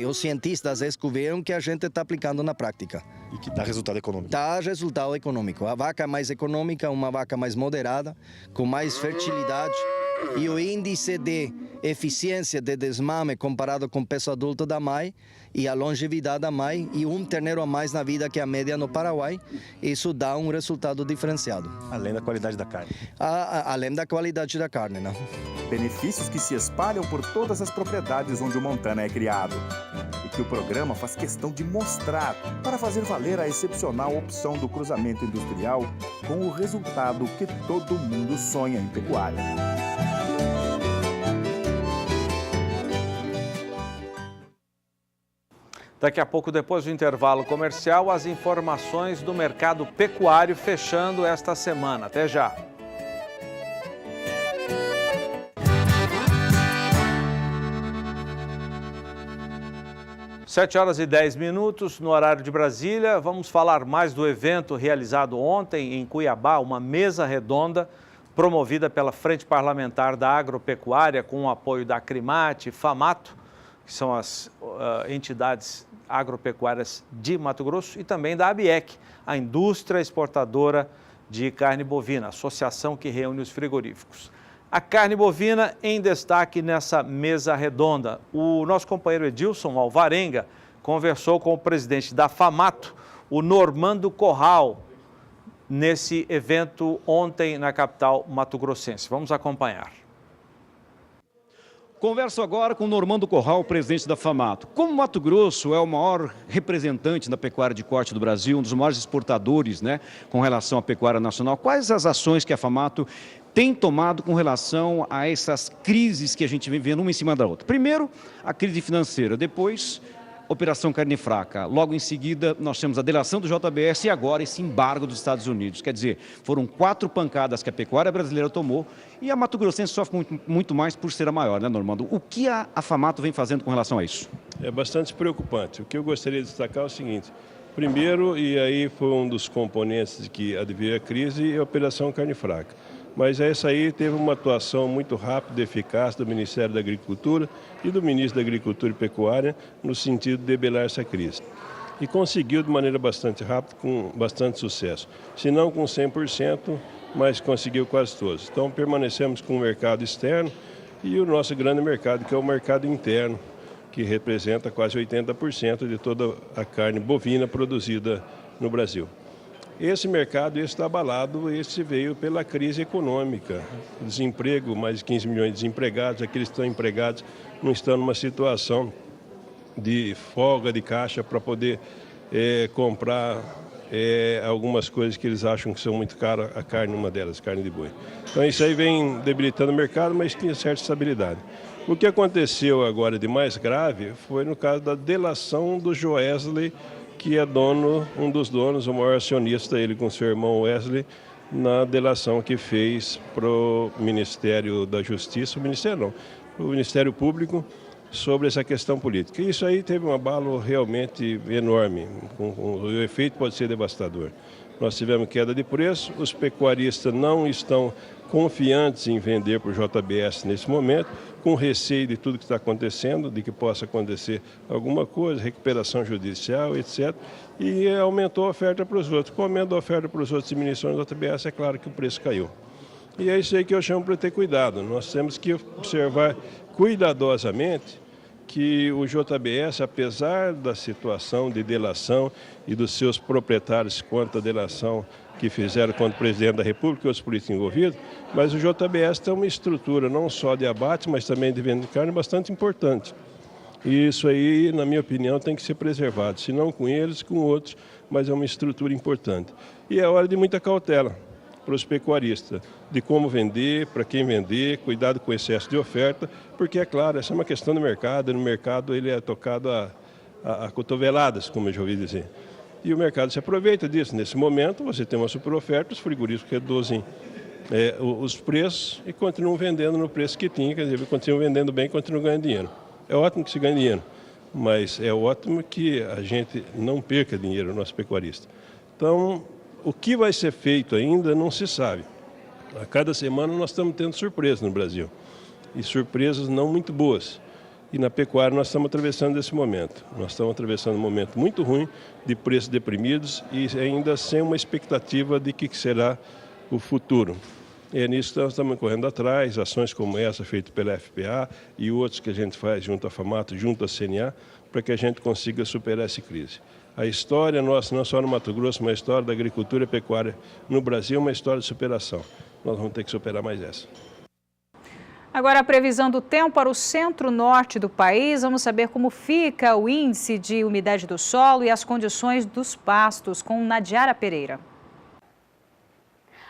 os cientistas descobriram que a gente está aplicando na prática. E que dá resultado econômico. Dá resultado econômico. A vaca mais econômica, uma vaca mais moderada, com mais fertilidade, e o índice de eficiência de desmame comparado com o peso adulto da mãe e a longevidade da mãe e um terneiro a mais na vida que a média no Paraguai, isso dá um resultado diferenciado. Além da qualidade da carne. Além da qualidade da carne, né? Benefícios que se espalham por todas as propriedades onde o Montana é criado. E que o programa faz questão de mostrar para fazer valer a excepcional opção do cruzamento industrial com o resultado que todo mundo sonha em pecuária. Daqui a pouco, depois do intervalo comercial, as informações do mercado pecuário fechando esta semana. Até já! Sete horas e 10 minutos no horário de Brasília. Vamos falar mais do evento realizado ontem em Cuiabá, uma mesa redonda promovida pela Frente Parlamentar da Agropecuária com o apoio da Acrimate e Famato, que são as entidades agropecuárias de Mato Grosso, e também da ABIEC, a Indústria Exportadora de Carne Bovina, associação que reúne os frigoríficos. A carne bovina em destaque nessa mesa redonda. O nosso companheiro Edilson Alvarenga conversou com o presidente da Famato, o Normando Corral, nesse evento ontem na capital mato-grossense. Vamos acompanhar. Converso agora com o Normando Corral, presidente da Famato. Como Mato Grosso é o maior representante da pecuária de corte do Brasil, um dos maiores exportadores, né, com relação à pecuária nacional, quais as ações que a Famato tem tomado com relação a essas crises que a gente vem vendo uma em cima da outra? Primeiro, a crise financeira, depois, Operação Carne Fraca. Logo em seguida, nós temos a delação do JBS e agora esse embargo dos Estados Unidos. Quer dizer, foram 4 pancadas que a pecuária brasileira tomou e a Mato Grossense sofre muito mais por ser a maior, né, Normando? O que a Famato vem fazendo com relação a isso? É bastante preocupante. O que eu gostaria de destacar é o seguinte. Primeiro, e aí foi um dos componentes que adveio a crise, é a Operação Carne Fraca. Mas essa aí teve uma atuação muito rápida e eficaz do Ministério da Agricultura e do Ministro da Agricultura e Pecuária no sentido de debelar essa crise. E conseguiu de maneira bastante rápida, com bastante sucesso. Se não com 100%, mas conseguiu quase todos. Então permanecemos com o mercado externo e o nosso grande mercado, que é o mercado interno, que representa quase 80% de toda a carne bovina produzida no Brasil. Esse mercado está abalado, esse veio pela crise econômica, desemprego, mais de 15 milhões de desempregados, aqueles que estão empregados não estão numa situação de folga de caixa para poder comprar algumas coisas que eles acham que são muito caras, a carne, uma delas, carne de boi. Então isso aí vem debilitando o mercado, mas tinha certa estabilidade. O que aconteceu agora de mais grave foi no caso da delação do Joesley, que é um dos donos, o maior acionista, ele com seu irmão Wesley, na delação que fez para o Ministério da Justiça, o Ministério Público, sobre essa questão política. Isso aí teve um abalo realmente enorme, o efeito pode ser devastador. Nós tivemos queda de preço, os pecuaristas não estão confiantes em vender para o JBS nesse momento, com receio de tudo que está acontecendo, de que possa acontecer alguma coisa, recuperação judicial, etc. E aumentou a oferta para os outros. Com o aumento da oferta para os outros diminuições do JBS, é claro que o preço caiu. E é isso aí que eu chamo para ter cuidado. Nós temos que observar cuidadosamente que o JBS, apesar da situação de delação e dos seus proprietários quanto à delação que fizeram contra o presidente da República e outros políticos envolvidos, mas o JBS tem uma estrutura não só de abate, mas também de venda de carne bastante importante. E isso aí, na minha opinião, tem que ser preservado, se não com eles, com outros, mas é uma estrutura importante. E é hora de muita cautela para os pecuaristas, de como vender, para quem vender, cuidado com o excesso de oferta, porque, é claro, essa é uma questão do mercado, e no mercado ele é tocado a cotoveladas, como eu já ouvi dizer. E o mercado se aproveita disso. Nesse momento, você tem uma superoferta, os frigoríficos reduzem os preços e continuam vendendo no preço que tinha, quer dizer, continuam vendendo bem e continuam ganhando dinheiro. É ótimo que se ganhe dinheiro, mas é ótimo que a gente não perca dinheiro, o nosso pecuarista. Então, o que vai ser feito ainda não se sabe. A cada semana nós estamos tendo surpresas no Brasil, e surpresas não muito boas. E na pecuária nós estamos atravessando esse momento. Nós estamos atravessando um momento muito ruim, de preços deprimidos e ainda sem uma expectativa de que será o futuro. É nisso que nós estamos correndo atrás, ações como essa feita pela FPA e outros que a gente faz junto à FAMATO, junto à CNA, para que a gente consiga superar essa crise. A história nossa, não só no Mato Grosso, mas a história da agricultura e pecuária no Brasil é uma história de superação. Nós vamos ter que superar mais essa. Agora, a previsão do tempo para o centro-norte do país. Vamos saber como fica o índice de umidade do solo e as condições dos pastos com Nadiara Pereira.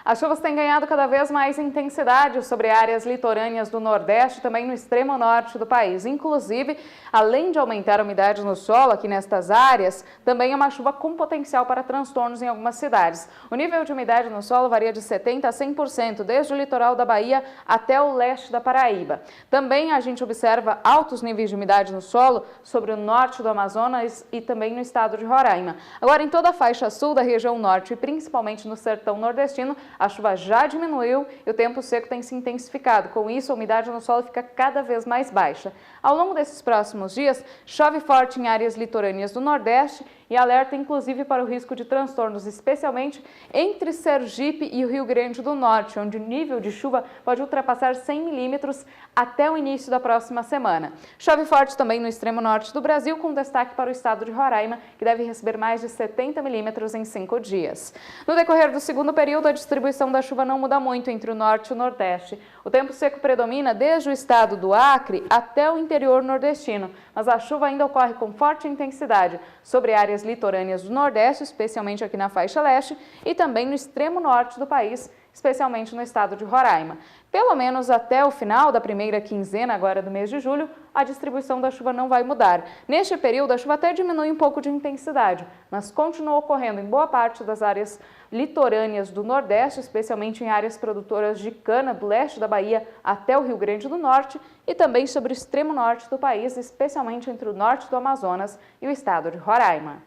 As chuvas têm ganhado cada vez mais intensidade sobre áreas litorâneas do Nordeste e também no extremo norte do país. Inclusive, além de aumentar a umidade no solo aqui nestas áreas, também é uma chuva com potencial para transtornos em algumas cidades. O nível de umidade no solo varia de 70% a 100%, desde o litoral da Bahia até o leste da Paraíba. Também a gente observa altos níveis de umidade no solo sobre o norte do Amazonas e também no estado de Roraima. Agora, em toda a faixa sul da região norte e principalmente no sertão nordestino, a chuva já diminuiu e o tempo seco tem se intensificado. Com isso, a umidade no solo fica cada vez mais baixa. Ao longo desses próximos dias, chove forte em áreas litorâneas do Nordeste e alerta inclusive para o risco de transtornos, especialmente entre Sergipe e o Rio Grande do Norte, onde o nível de chuva pode ultrapassar 100 milímetros até o início da próxima semana. Chove forte também no extremo norte do Brasil, com destaque para o estado de Roraima, que deve receber mais de 70 milímetros em 5 dias. No decorrer do segundo período, a distribuição da chuva não muda muito entre o norte e o nordeste. O tempo seco predomina desde o estado do Acre até o interior nordestino, mas a chuva ainda ocorre com forte intensidade sobre áreas litorâneas do Nordeste, especialmente aqui na faixa leste, e também no extremo norte do país, especialmente no estado de Roraima. Pelo menos até o final da primeira quinzena agora do mês de julho, a distribuição da chuva não vai mudar. Neste período, a chuva até diminui um pouco de intensidade, mas continua ocorrendo em boa parte das áreas litorâneas do Nordeste, especialmente em áreas produtoras de cana do leste da Bahia até o Rio Grande do Norte e também sobre o extremo norte do país, especialmente entre o norte do Amazonas e o estado de Roraima.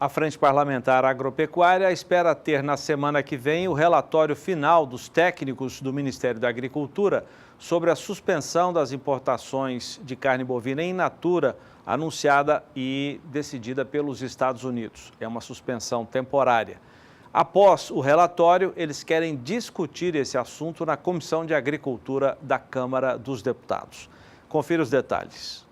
A Frente Parlamentar Agropecuária espera ter na semana que vem o relatório final dos técnicos do Ministério da Agricultura sobre a suspensão das importações de carne bovina in natura anunciada e decidida pelos Estados Unidos. É uma suspensão temporária. Após o relatório, eles querem discutir esse assunto na Comissão de Agricultura da Câmara dos Deputados. Confira os detalhes.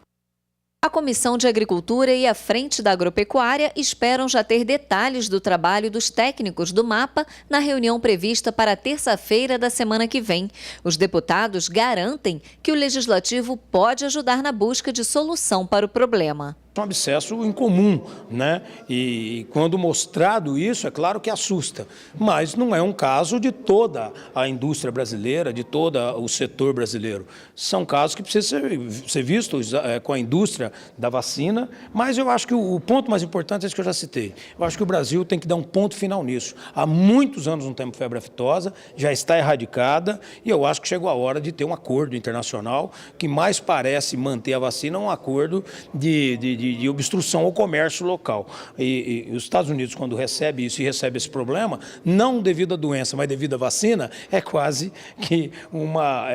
A Comissão de Agricultura e a Frente da Agropecuária esperam já ter detalhes do trabalho dos técnicos do MAPA na reunião prevista para terça-feira da semana que vem. Os deputados garantem que o Legislativo pode ajudar na busca de solução para o problema. Um abscesso incomum, né? E quando mostrado isso, é claro que assusta, mas não é um caso de toda a indústria brasileira, de todo o setor brasileiro. São casos que precisam ser vistos com a indústria da vacina, mas eu acho que o ponto mais importante é esse que eu já citei. Eu acho que o Brasil tem que dar um ponto final nisso. Há muitos anos não temos febre aftosa, já está erradicada e eu acho que chegou a hora de ter um acordo internacional que mais parece manter a vacina, um acordo de obstrução ao comércio local. E os Estados Unidos, quando recebe isso e recebe esse problema, não devido à doença, mas devido à vacina, é quase que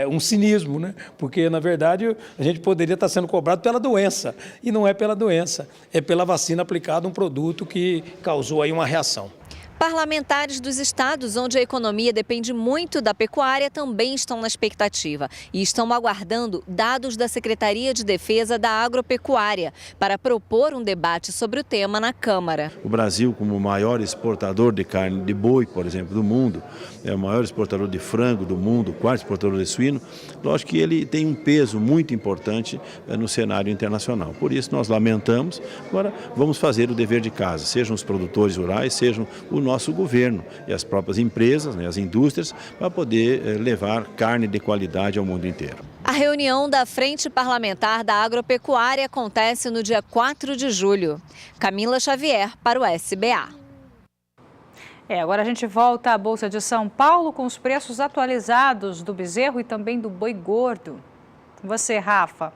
um cinismo, né? Porque, na verdade, a gente poderia estar sendo cobrado pela doença, e não é pela doença, é pela vacina aplicada, um produto que causou aí uma reação. Parlamentares dos estados onde a economia depende muito da pecuária também estão na expectativa e estão aguardando dados da Secretaria de Defesa da Agropecuária para propor um debate sobre o tema na Câmara. O Brasil, como o maior exportador de carne de boi, por exemplo, do mundo, é o maior exportador de frango do mundo, o quarto exportador de suíno, lógico que ele tem um peso muito importante no cenário internacional. Por isso nós lamentamos, agora vamos fazer o dever de casa, sejam os produtores rurais, sejam o nosso governo e as próprias empresas, né, as indústrias, para poder levar carne de qualidade ao mundo inteiro. A reunião da Frente Parlamentar da Agropecuária acontece no dia 4 de julho. Camila Xavier para o SBA. Agora a gente volta à Bolsa de São Paulo com os preços atualizados do bezerro e também do boi gordo. Você, Rafa.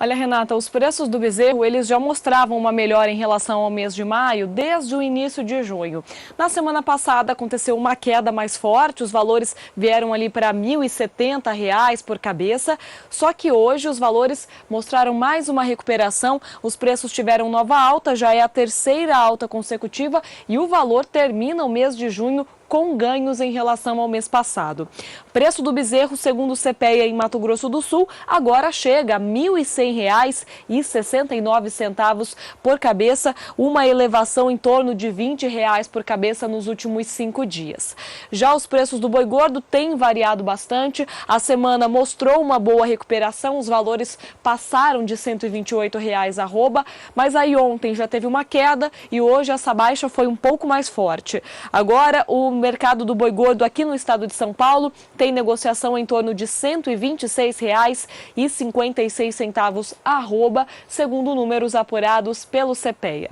Olha, Renata, os preços do bezerro, eles já mostravam uma melhora em relação ao mês de maio desde o início de junho. Na semana passada aconteceu uma queda mais forte, os valores vieram ali para R$ 1.070 por cabeça, só que hoje os valores mostraram mais uma recuperação, os preços tiveram nova alta, já é a terceira alta consecutiva e o valor termina o mês de junho com ganhos em relação ao mês passado. Preço do bezerro, segundo o CPEA em Mato Grosso do Sul, agora chega a R$ 1.100,69 por cabeça, uma elevação em torno de R$ 20 por cabeça nos últimos 5 dias. Já os preços do boi gordo têm variado bastante, a semana mostrou uma boa recuperação, os valores passaram de R$ 128 arroba, mas aí ontem já teve uma queda e hoje essa baixa foi um pouco mais forte. Agora o mercado do boi gordo aqui no estado de São Paulo tem negociação em torno de R$ 126,56 arroba, segundo números apurados pelo CPEA.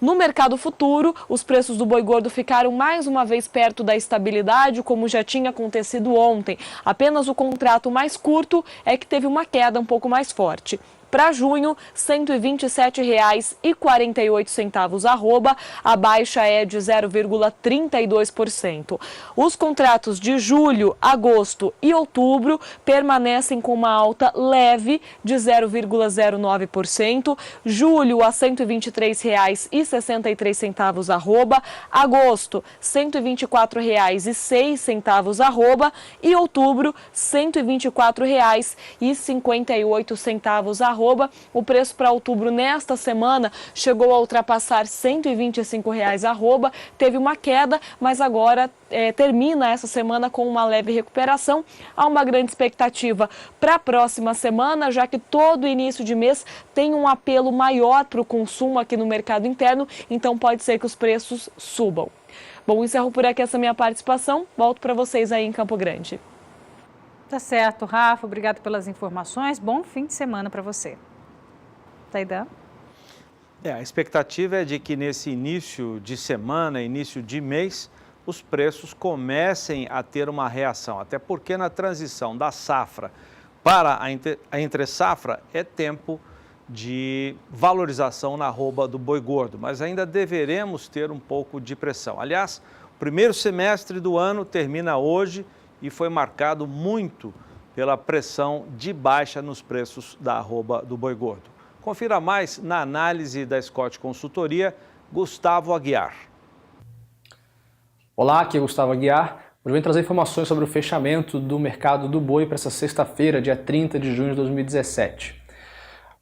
No mercado futuro, os preços do boi gordo ficaram mais uma vez perto da estabilidade, como já tinha acontecido ontem. Apenas o contrato mais curto é que teve uma queda um pouco mais forte. Para junho, R$ 127,48 arroba, a baixa é de 0,32%. Os contratos de julho, agosto e outubro permanecem com uma alta leve de 0,09%. Julho a R$ 123,63 arroba, agosto R$ 124,06 arroba e outubro R$ 124,58 arroba. O preço para outubro nesta semana chegou a ultrapassar R$ 125 arroba, teve uma queda, mas agora termina essa semana com uma leve recuperação. Há uma grande expectativa para a próxima semana, já que todo início de mês tem um apelo maior para o consumo aqui no mercado interno, então pode ser que os preços subam. Bom, encerro por aqui essa minha participação, volto para vocês aí em Campo Grande. Tá certo, Rafa, obrigado pelas informações. Bom fim de semana para você. Taidan? A expectativa é de que nesse início de semana, início de mês, os preços comecem a ter uma reação. Até porque na transição da safra para a entre-safra é tempo de valorização na arroba do boi gordo. Mas ainda deveremos ter um pouco de pressão. Aliás, o primeiro semestre do ano termina hoje e foi marcado muito pela pressão de baixa nos preços da arroba do boi gordo. Confira mais na análise da Scott Consultoria, Gustavo Aguiar. Olá, aqui é Gustavo Aguiar. Hoje eu venho trazer informações sobre o fechamento do mercado do boi para essa sexta-feira, dia 30 de junho de 2017.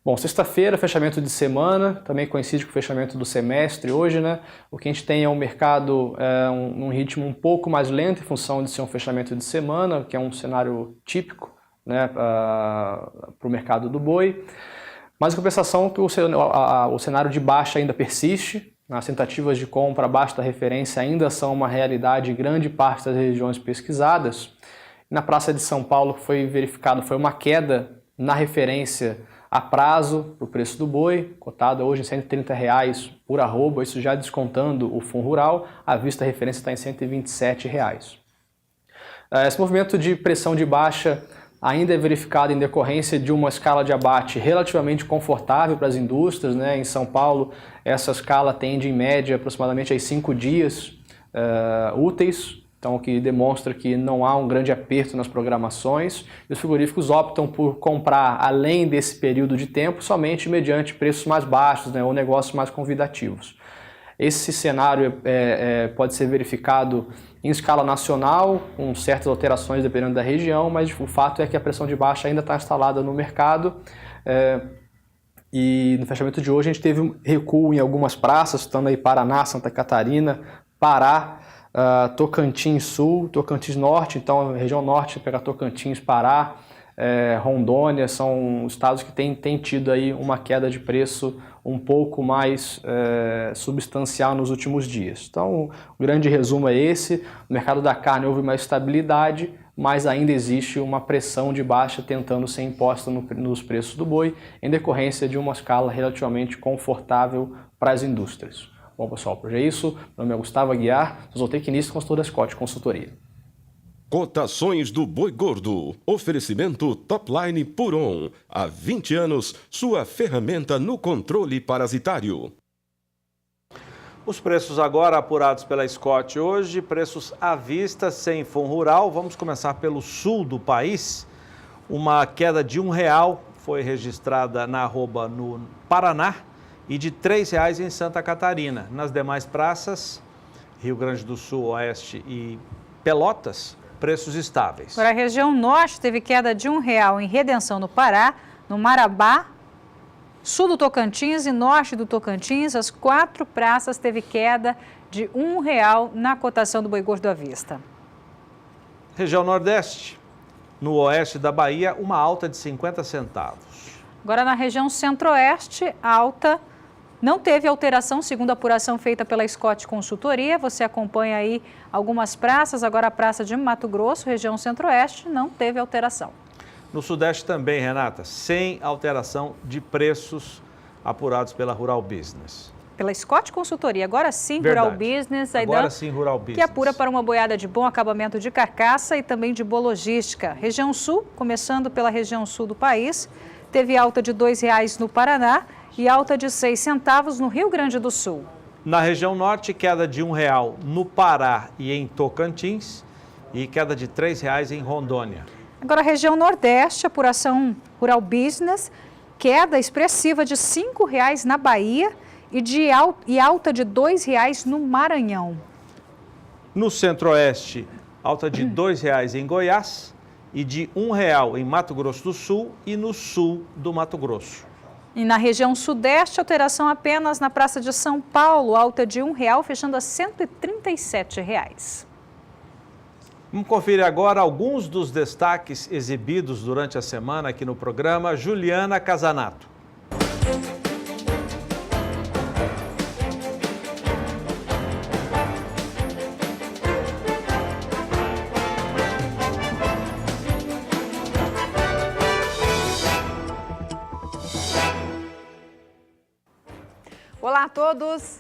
Bom, sexta-feira, fechamento de semana, também coincide com o fechamento do semestre hoje, né? O que a gente tem é um mercado num ritmo um pouco mais lento em função de ser um fechamento de semana, que é um cenário típico, né, para o mercado do boi. Mas a compensação é que o cenário de baixa ainda persiste, as tentativas de compra abaixo da referência ainda são uma realidade em grande parte das regiões pesquisadas. Na Praça de São Paulo foi uma queda na referência a prazo para o preço do boi, cotado hoje em R$ 130 por arroba, isso já descontando o fundo rural, à vista a referência está em R$ 127. Esse movimento de pressão de baixa ainda é verificado em decorrência de uma escala de abate relativamente confortável para as indústrias, né? Em São Paulo, essa escala tende em média aproximadamente a 5 dias úteis, então, o que demonstra que não há um grande aperto nas programações e os frigoríficos optam por comprar, além desse período de tempo, somente mediante preços mais baixos, né, ou negócios mais convidativos. Esse cenário pode ser verificado em escala nacional, com certas alterações dependendo da região, mas o fato é que a pressão de baixa ainda está instalada no mercado. E no fechamento de hoje a gente teve um recuo em algumas praças, citando aí Paraná, Santa Catarina, Pará, Tocantins Sul, Tocantins Norte, então a região norte, pegar Tocantins, Pará, Rondônia, são estados que têm tido aí uma queda de preço um pouco mais substancial nos últimos dias. Então, o grande resumo é esse: no mercado da carne houve uma estabilidade, mas ainda existe uma pressão de baixa tentando ser imposta nos preços do boi, em decorrência de uma escala relativamente confortável para as indústrias. Bom, pessoal, por hoje é isso. Meu nome é Gustavo Aguiar, sou zootecnista e consultor da Scott Consultoria. Cotações do boi gordo. Oferecimento Topline Puron. Há 20 anos, sua ferramenta no controle parasitário. Os preços agora apurados pela Scott hoje, preços à vista, sem fundo rural. Vamos começar pelo sul do país. Uma queda de R$1 foi registrada na arroba no Paraná e de R$3 em Santa Catarina. Nas demais praças, Rio Grande do Sul, Oeste e Pelotas, preços estáveis. Agora, a região norte teve queda de R$1 em Redenção, no Pará, no Marabá, sul do Tocantins e norte do Tocantins. As 4 praças teve queda de R$1 na cotação do boi gordo à vista. Região nordeste, no oeste da Bahia, uma alta de 50 centavos. Agora, na região centro-oeste, alta não teve alteração, segundo a apuração feita pela Scott Consultoria. Você acompanha aí algumas praças. Agora, a praça de Mato Grosso, região centro-oeste, não teve alteração. No sudeste também, Renata, sem alteração de preços apurados pela Rural Business. Pela Scott Consultoria, agora sim, Verdade. Rural Business. Agora sim, Rural Business. Que apura para uma boiada de bom acabamento de carcaça e também de boa logística. Região sul, começando pela região sul do país, teve alta de R$2 no Paraná e alta de 6 centavos no Rio Grande do Sul. Na região norte, queda de R$1 no Pará e em Tocantins e queda de R$3 em Rondônia. Agora, região nordeste, apuração Rural Business, queda expressiva de R$5 na Bahia e alta de R$2 no Maranhão. No centro-oeste, alta de R$2 em Goiás e de R$1 em Mato Grosso do Sul e no sul do Mato Grosso. E na região sudeste, alteração apenas na Praça de São Paulo, alta de R$1, fechando a R$137. Vamos conferir agora alguns dos destaques exibidos durante a semana aqui no programa. Juliana Casanato. Olá a todos!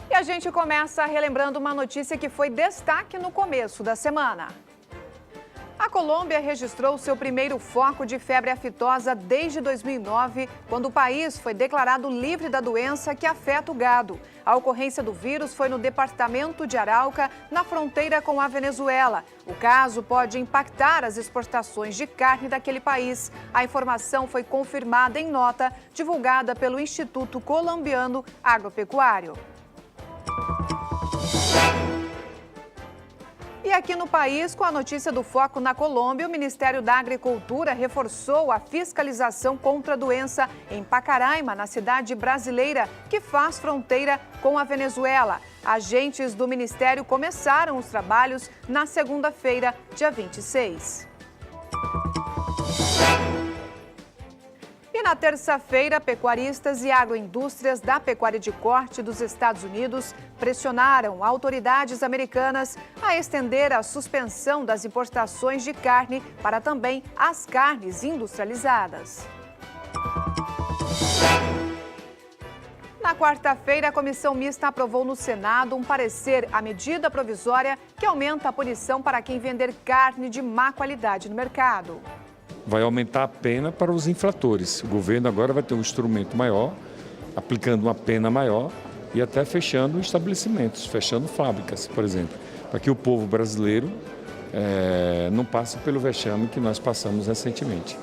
E a gente começa relembrando uma notícia que foi destaque no começo da semana. A Colômbia registrou seu primeiro foco de febre aftosa desde 2009, quando o país foi declarado livre da doença que afeta o gado. A ocorrência do vírus foi no departamento de Arauca, na fronteira com a Venezuela. O caso pode impactar as exportações de carne daquele país. A informação foi confirmada em nota divulgada pelo Instituto Colombiano Agropecuário. E aqui no país, com a notícia do foco na Colômbia, o Ministério da Agricultura reforçou a fiscalização contra a doença em Pacaraima, na cidade brasileira, que faz fronteira com a Venezuela. Agentes do Ministério começaram os trabalhos na segunda-feira, dia 26. E na terça-feira, pecuaristas e agroindústrias da pecuária de corte dos Estados Unidos pressionaram autoridades americanas a estender a suspensão das importações de carne para também as carnes industrializadas. Na quarta-feira, a Comissão Mista aprovou no Senado um parecer à medida provisória que aumenta a punição para quem vender carne de má qualidade no mercado. Vai aumentar a pena para os infratores. O governo agora vai ter um instrumento maior, aplicando uma pena maior e até fechando estabelecimentos, fechando fábricas, por exemplo, para que o povo brasileiro não passe pelo vexame que nós passamos recentemente.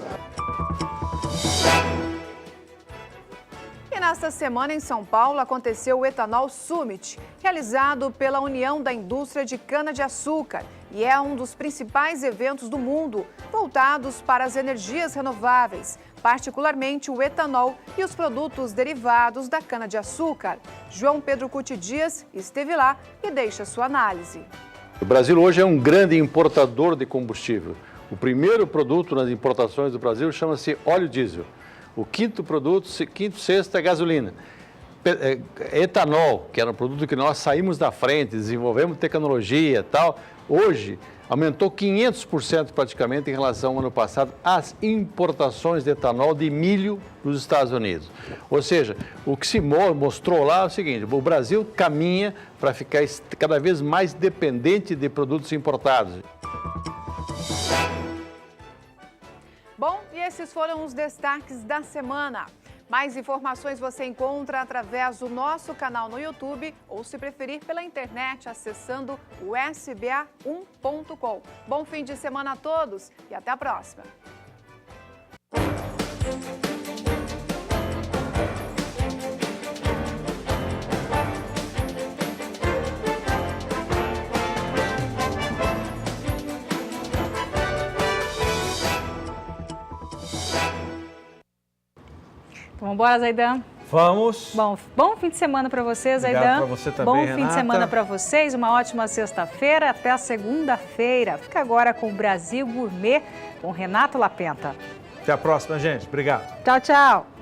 E nesta semana, em São Paulo, aconteceu o Ethanol Summit, realizado pela União da Indústria de Cana-de-Açúcar, e é um dos principais eventos do mundo voltados para as energias renováveis, particularmente o etanol e os produtos derivados da cana-de-açúcar. João Pedro Cuti Dias esteve lá e deixa sua análise. O Brasil hoje é um grande importador de combustível. O primeiro produto nas importações do Brasil chama-se óleo diesel. O quinto sexto é gasolina. Etanol, que era um produto que nós saímos da frente, desenvolvemos tecnologia e tal, hoje aumentou 500% praticamente em relação ao ano passado as importações de etanol de milho dos Estados Unidos. Ou seja, o que se mostrou lá é o seguinte: o Brasil caminha para ficar cada vez mais dependente de produtos importados. esses foram os destaques da semana. Mais informações você encontra através do nosso canal no YouTube ou, se preferir, pela internet, acessando o sba1.com. Bom fim de semana a todos e até a próxima. Vamos embora, Zaidan? Vamos. Bom fim de semana para vocês, Zaidan. Obrigado para você também, Bom Renata. fim de semana para vocês, uma ótima sexta-feira, até a segunda-feira. Fica agora com o Brasil Gourmet, com Renato Lapenta. Até a próxima, gente. Obrigado. Tchau, tchau.